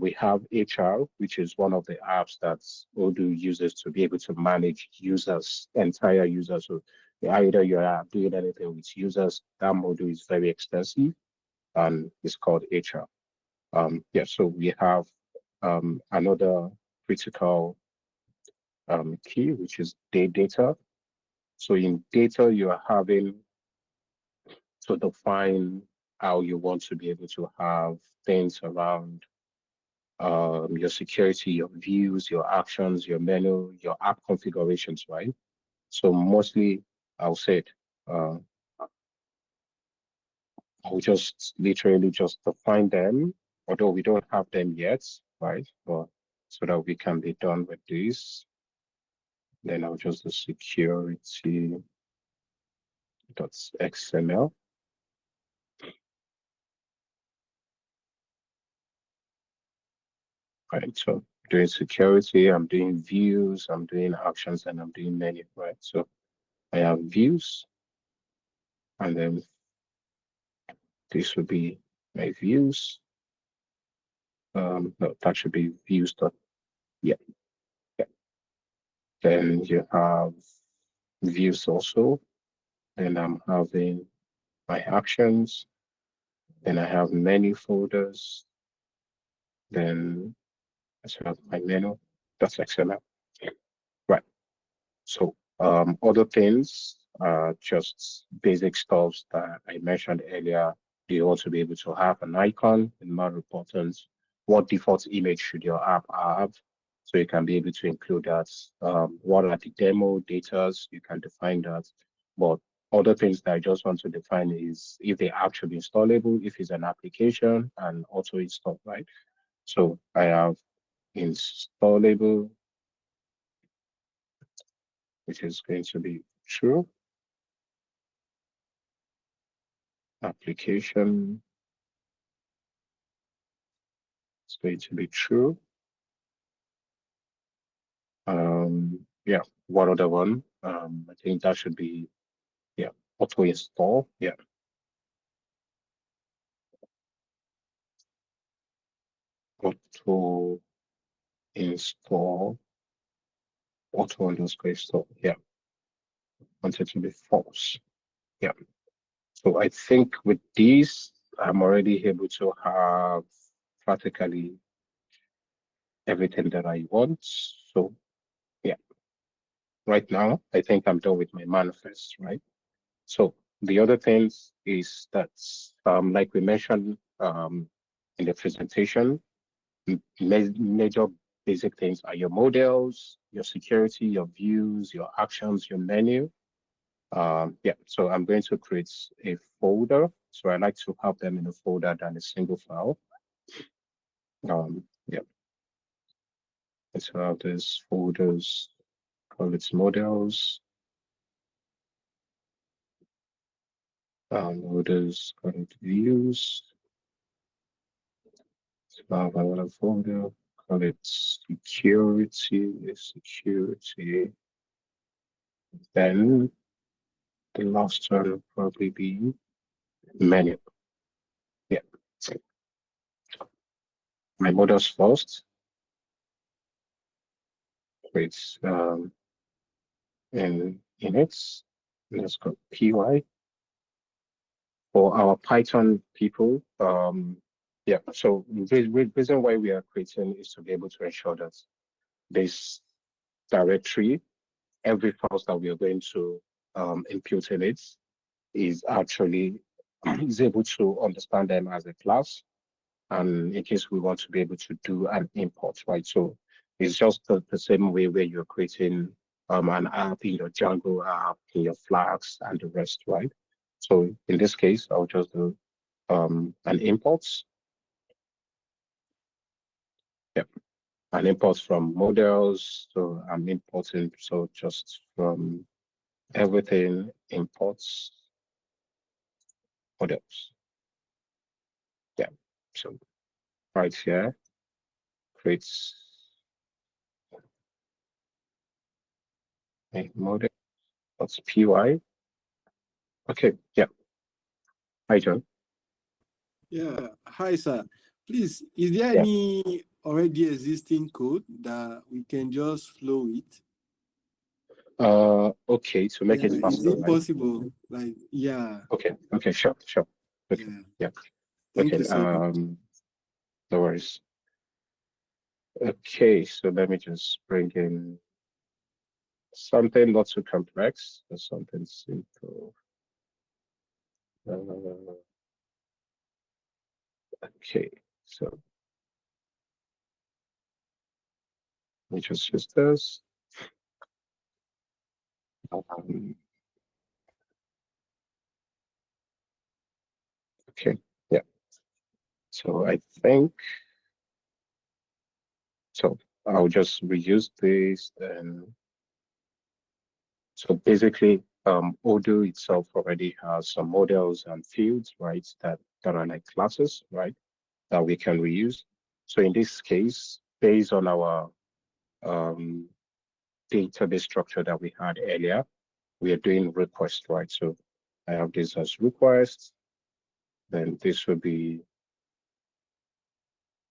we have HR, which is one of the apps that Odoo uses to be able to manage users, entire users. So either you are doing anything with users, that module is very extensive and it's called HR. Yeah, so we have another critical key, which is data. So in data, you are having to define how you want to be able to have things around your security, your views, your actions, your menu, your app configurations, right? So mostly I'll say it, I'll just literally just define them, although we don't have them yet, right? But so that we can be done with this. Then I'll just do security.xml. Right, so doing security, I'm doing views, I'm doing actions, and I'm doing menu, right? So I have views, and then this would be my views. No, that should be views dot, yeah, yeah. Then you have views also, and I'm having my actions, then I have menu folders, then I should have my menu, that's XML, right? So other things, just basic stuff that I mentioned earlier. You also be able to have an icon in more importance. What default image should your app have? So you can be able to include that. What are the demo datas? You can define that. But other things that I just want to define is if the app should be installable, if it's an application, and auto install, right? So I have installable, which is going to be true. Application is going to be true. Yeah, what other one? I think that should be, yeah, auto install. Yeah, auto install, auto underscore install. Yeah, want it to be false. Yeah. So I think with these, I'm already able to have practically everything that I want. So yeah, right now, I think I'm done with my manifest, right? So the other things is that, like we mentioned in the presentation, major basic things are your models, your security, your views, your actions, your menu. Yeah, so I'm going to create a folder. So I like to have them in a folder than a single file. Yeah, So I have these folders, call it models, models, call it views. So I have another folder, call it security. Then the last one will probably be menu. Yeah. My models first. It's in inits. Let's go py. For our Python people, yeah. So the reason why we are creating is to be able to ensure that this directory, every files that we are going to impute in it, is actually is able to understand them as a class, and in case we want to be able to do an import, right? So it's just the same way where you're creating an app in your Django app, in your Flask, and the rest, right? So in this case, I'll just do an import. Yep, an import from models. So I'm importing, so just from everything imports models. Yeah, so right here creates a model. That's py. Okay, yeah. Hi, John. Yeah. Hi, sir. Please, is there Yeah. any already existing code that we can just flow with? Okay, to make Yeah. it Is faster, it right? possible? Like, yeah. Okay, sure. Okay, Yeah. yeah. Thank Okay, you so much. no worries. Okay, so let me just bring in something not too complex, or something simple. Okay, so let me just use this. Um, okay, yeah. So I think so. I'll just reuse this, and so basically, Odoo itself already has some models and fields, right? That are like classes, right? That we can reuse. So in this case, based on our um, database structure that we had earlier, we are doing request, right? So I have this as request, then this will be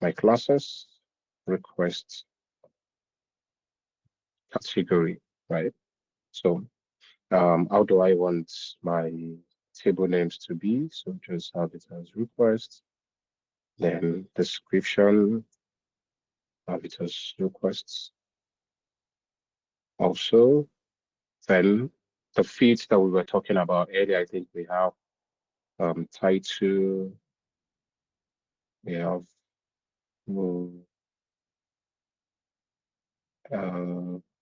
my classes, request category, right? So how do I want my table names to be? So just have it as request, then description, have it as requests. Also, then the feeds that we were talking about earlier, I think we have title, we have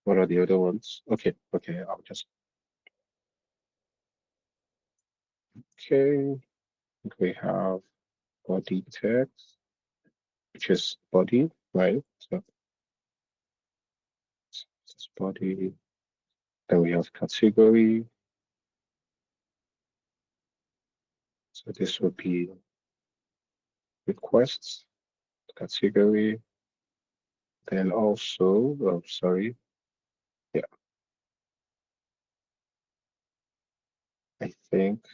what are the other ones? Okay, I'll just okay. We have body text, which is body, right? So it's body. Then we have category. So this would be requests category. Then also, oh, sorry, yeah, I think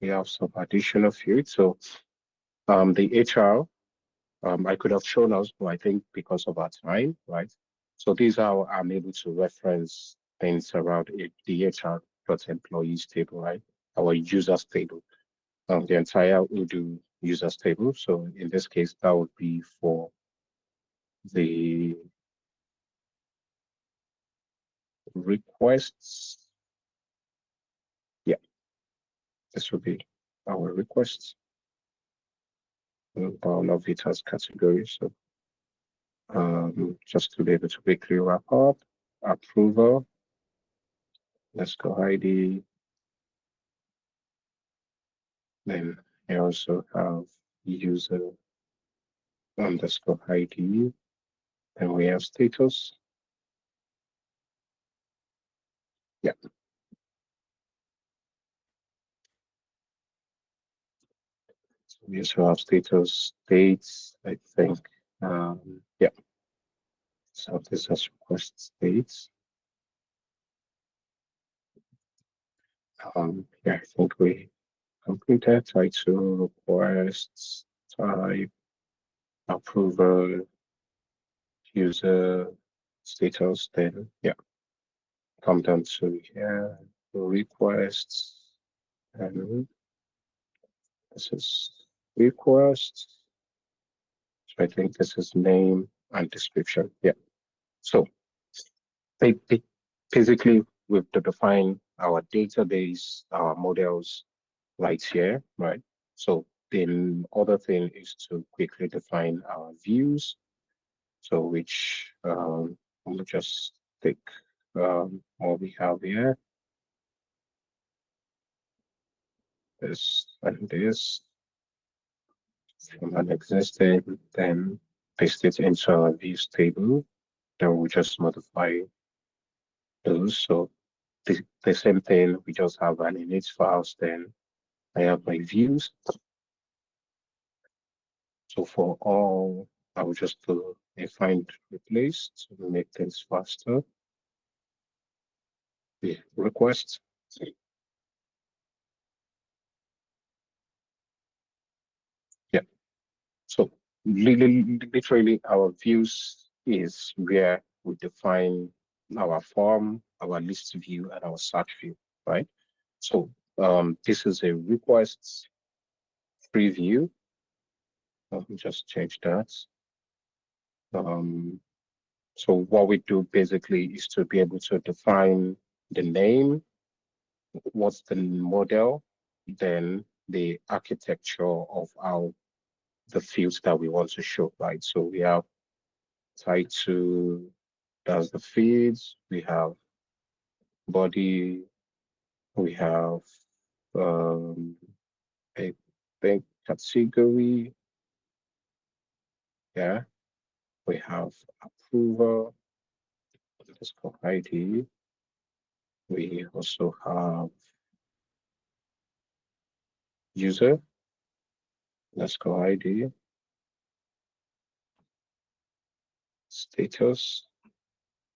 we have some additional fields. So the HR, I could have shown us, but I think because of our time, right? So these are how I'm able to reference things around the HR.employees table, right? Our users table, the entire Odoo users table. So in this case, that would be for the requests. Yeah, this would be our requests. All of it has categories. So just to be able to quickly wrap up, approval. Let's go ID. Then I also have user underscore ID. Then we have status. Yeah. So we also have status, dates, I think. Yeah. So this is request states. Yeah, I think we completed title, requests, type, approval, user, status. Then yeah, come down to here, requests, and this is requests. So I think this is name and description. Yeah. So basically we've defined our database, our models right here, right? So the other thing is to quickly define our views. So which we'll just take what we have here. This and this from an existing, then paste it into our views table. Then we'll just modify those. So the same thing, we just have an init files, then I have my views. So for all, I will just do a find replace to make things faster. The request. Yeah. So literally our views is where we define our form, our list view, and our search view, right? So this is a request preview. Let me just change that. So what we do basically is to be able to define the name, what's the model, then the architecture of our the fields that we want to show, right? So we have title, that's the feeds, we have body, we have I think category, yeah, we have approval, let's go ID, we also have user, let's go ID, status,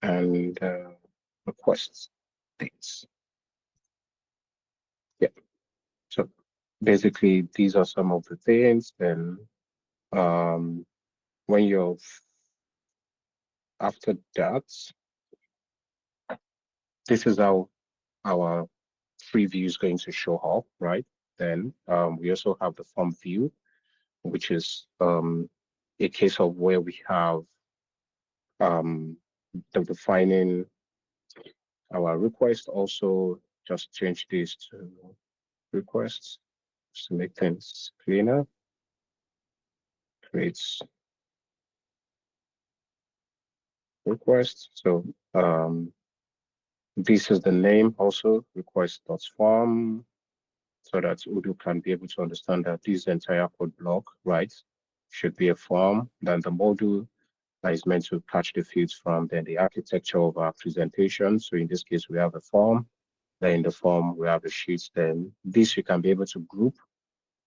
and requests dates. Yeah. So basically, these are some of the things. Then when you're after that, this is how our preview is going to show up, right? Then we also have the form view, which is a case of where we have the defining our request. Also, just change this to requests to make things cleaner. Creates request. So this is the name also, request.form, so that Odoo can be able to understand that this entire code block, right, should be a form. Then the module that is meant to catch the fields from, then the architecture of our presentation. So in this case, we have a form. Then in the form, we have the sheets. Then this you can be able to group,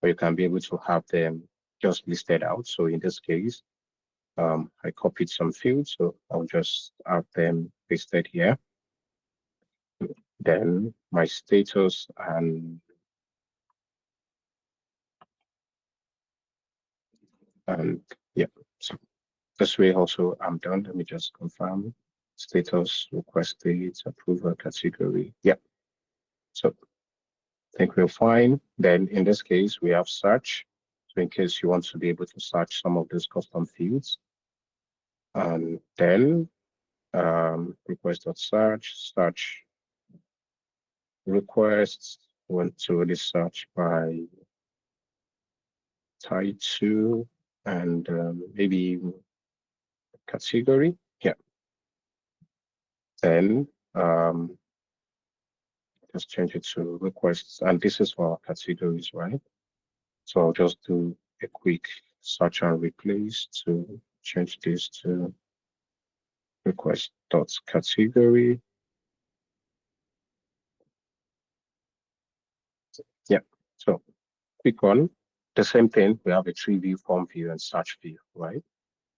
or you can be able to have them just listed out. So in this case, I copied some fields, so I'll just have them pasted here. Then my status and yeah, so this way also I'm done. Let me just confirm status, request dates, approval category. Yeah, so I think we're fine. Then in this case, we have search. So in case you want to be able to search some of those custom fields, and then request.search, search requests, want to really search by title and maybe category. Yeah. Then just change it to requests. And this is for our categories, right? So I'll just do a quick search and replace to change this to request.category. Yeah, so click on the same thing. We have a tree view, form view, and search view, right?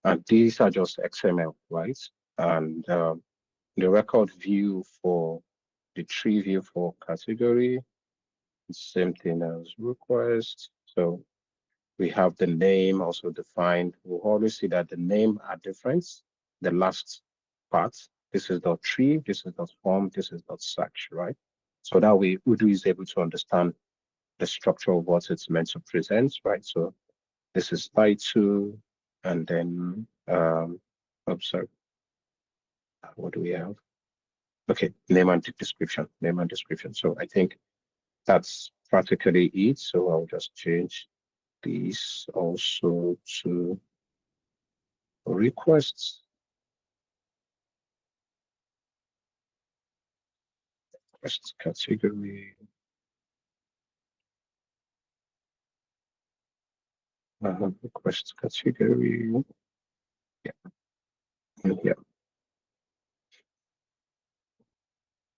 And these are just XML, right? And the record view for the tree view for category, same thing as request. So we have the name also defined. We'll always see that the name are different. The last part, this is the tree, this is the form, this is the search, right? So that way Odoo is able to understand the structure of what it's meant to present, right? So this is title, and then sorry, what do we have? Okay, name and description, name and description. So I think that's practically it. So I'll just change these also to requests. Request category. Request category. Yeah. And here.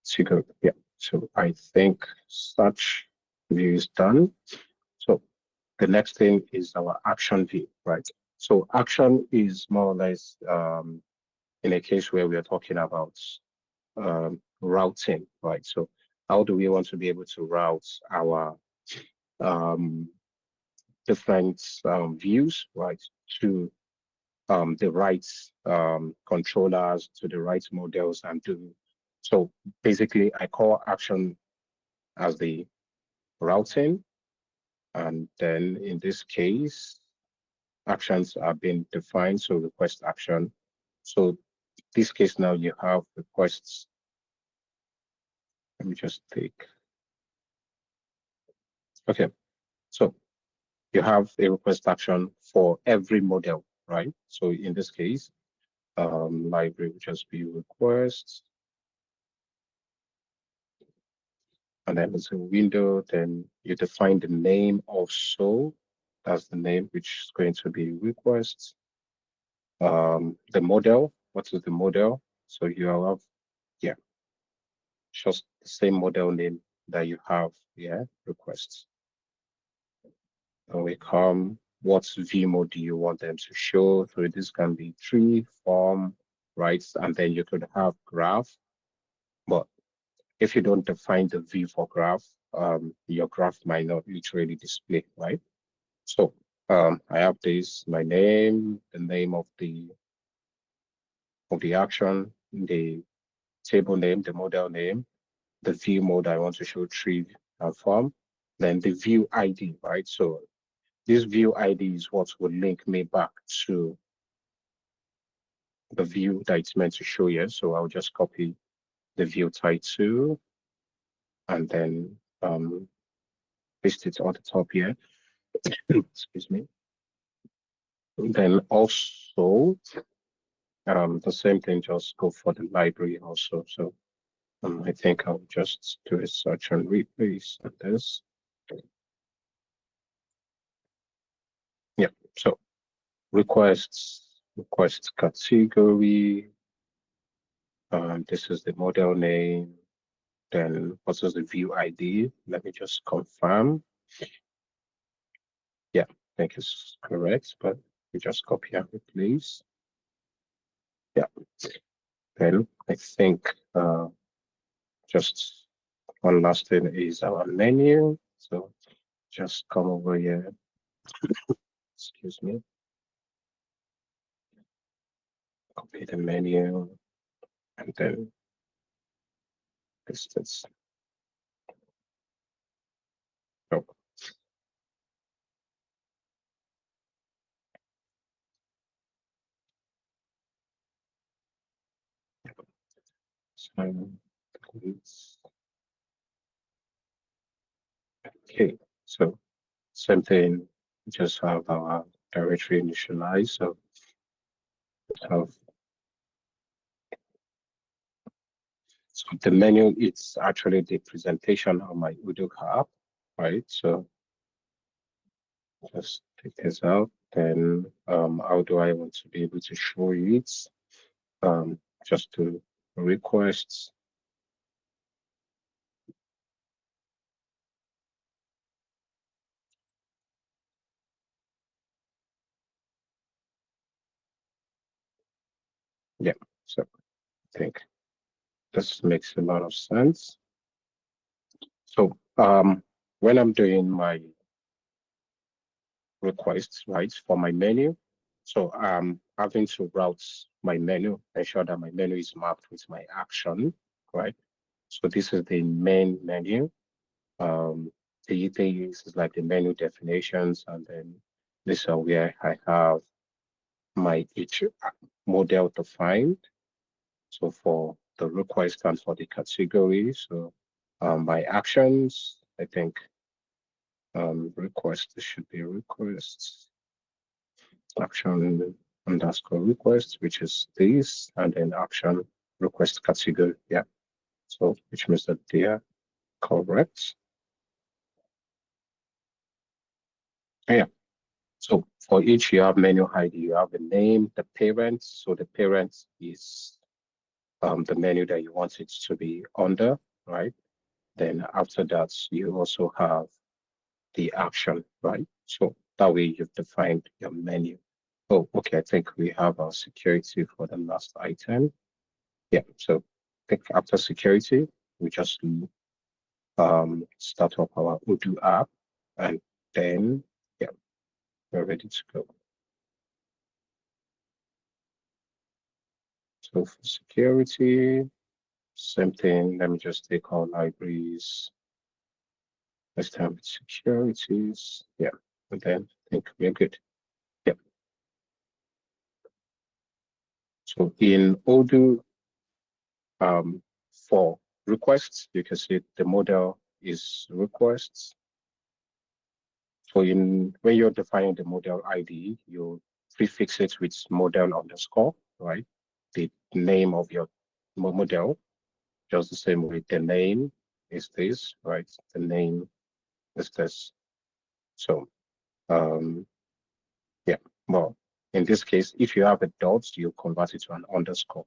Category. Yeah. So I think such view is done. So the next thing is our action view, right? So action is more or less in a case where we are talking about routing, right? So how do we want to be able to route our different views, right, to the right controllers, to the right models, and to, so basically I call action as the routing, and then in this case, actions are being defined, so request action. So this case now you have requests. Let me just take, okay, so you have a request action for every model, right? So in this case, library will just be requests, and then it's a window, then you define the name also. That's the name, which is going to be requests. The model, what is the model? So you have, yeah, just the same model name that you have here, requests. And we come, what view do you want them to show? So this can be tree, form, right? And then you could have graph, but if you don't define the view for graph, your graph might not literally display, right? So I have this, my name, the name of the action, the table name, the model name, the view mode I want to show tree and form, then the view ID, right? So this view ID is what will link me back to the view that it's meant to show here. So I'll just copy the view title and then paste it on the top here. Excuse me. And then also the same thing, just go for the library also. So I think I'll just do a search and replace this. Yeah, so request category. This is the model name. Then what is the view ID? Let me just confirm. Yeah, I think it's correct, but we just copy and replace. Yeah. Then I think just one last thing is our menu. So just come over here. Excuse me. Copy the menu and then paste this. Oh. So, okay, so same thing, just have our directory initialized. So have, so the menu, it's actually the presentation on my Odoo app, right? So just take this out. Then how do I want to be able to show you it? just do requests. Yeah, so I think this makes a lot of sense. So when I'm doing my requests, right, for my menu, so I'm having to route my menu, ensure that my menu is mapped with my action, right? So this is the main menu. The thing is like the menu definitions, and then this is where I have my each model defined. So for the request and for the category, so my actions, I think request should be requests action underscore request, which is this, and then action request category. Yeah. So which means that they are correct. Yeah. So for each, you have menu ID, you have the name, the parent. So the parent is the menu that you want it to be under, right? Then after that, you also have the action, right? So that way you've defined your menu. Oh, okay. I think we have our security for the last item. Yeah. So I think after security, we just start up our Odoo app, and then yeah, we're ready to go. So for security, same thing. Let me just take all libraries. Let's start with securities. Yeah, and then I think we're good. Yeah. So in Odoo, for requests, you can see the model is requests. So when you're defining the model ID, you prefix it with model underscore, right? The name of your model, just the same way the name is this, right? The name is this. So yeah, well, in this case, if you have a dot, you convert it to an underscore,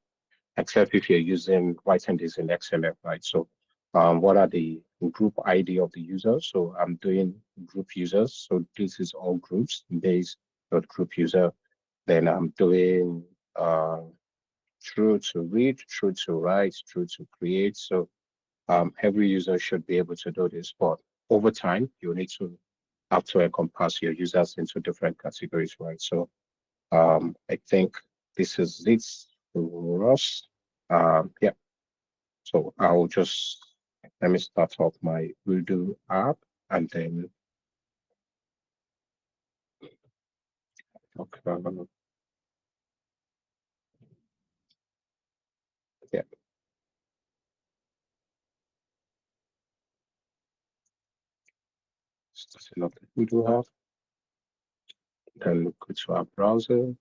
except if you're writing this in XML, right? So what are the group ID of the user? So I'm doing group users. So this is all groups, base dot group user. Then I'm doing true to read, true to write, true to create. So every user should be able to do this, but over time, you need to have to encompass your users into different categories, right? So I think this is it for us. Yeah, so I'll just, let me start off my Odoo app, and then talk about, yeah, starting up the Odoo app, then go to our browser.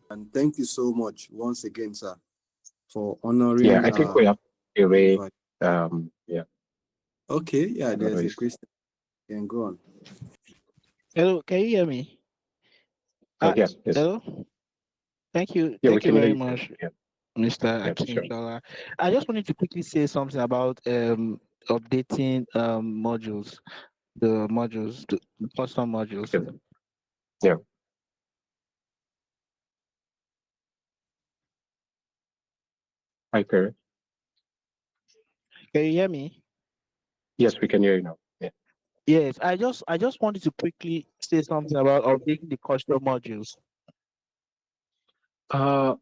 And thank you so much once again, sir, for honoring. Yeah, I think we have a way. Yeah. Okay, yeah, there's a Otherwise- question. You can go on. Hello, can you hear me? yes, yes. Hello. Thank you. Yeah, we Thank you can hear very you. much, Yeah, Mr. yeah, sure. Akinshola. I just wanted to quickly say something about updating modules, the custom modules. Yeah. Yeah. Hi, Perry. Can you hear me? Yes, we can hear you now. Yeah. Yes, I just wanted to quickly say something about updating the custom modules. Uh,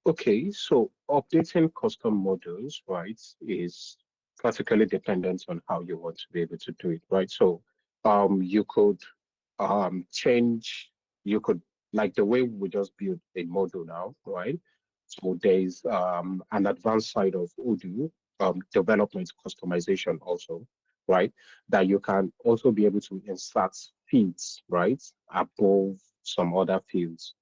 okay, so updating custom models, right, is practically dependent on how you want to be able to do it, right? So, you could change, you could, like the way we just build a model now, right? So there's an advanced side of Odoo, development customization also, right? That you can also be able to insert fields, right, above some other fields,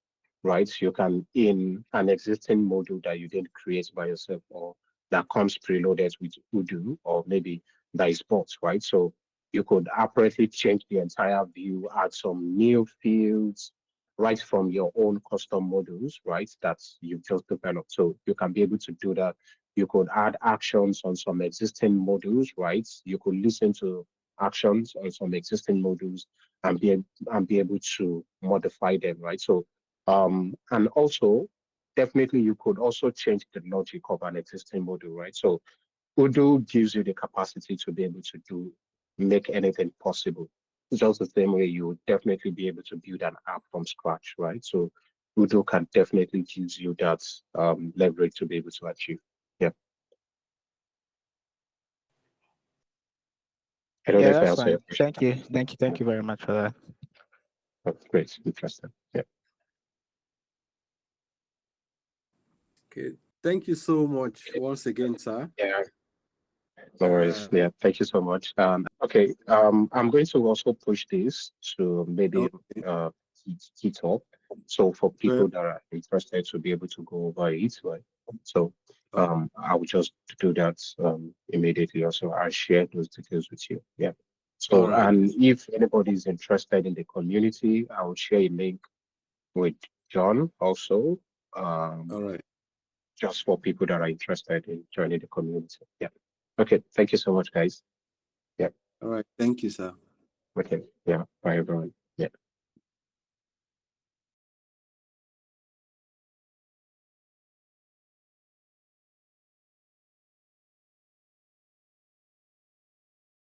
right? You can, in an existing module that you didn't create by yourself or that comes preloaded with Odoo, or maybe that is bought, right? So you could apparently change the entire view, add some new fields, right from your own custom modules, right? That you've just developed. So you can be able to do that. You could add actions on some existing modules, right? You could listen to actions on some existing modules and be able to modify them, right? So and also, definitely, you could also change the logic of an existing module, right? So Odoo gives you the capacity to be able to make anything possible. It's just the same way you would definitely be able to build an app from scratch, right? So Odoo can definitely give you that leverage to be able to achieve. Yeah. I don't know Yeah, if I that's answered your fine. question. Thank you very much for that. That's great. Interesting. Yeah. Okay, thank you so much once again, sir. Yeah. No worries. Yeah, thank you so much. Okay, I'm going to also push this to maybe Okay. key talk. So for people Well, that are interested to be able to go over it, right? So uh, I will just do that immediately. Also, I'll share those details with you. Yeah. So all right. and if anybody is interested in the community, I will share a link with John also. All right. Just for people that are interested in joining the community. Yeah. Okay. Thank you so much, guys. Yeah. All right. Thank you, sir. Okay. Yeah. Bye, everyone.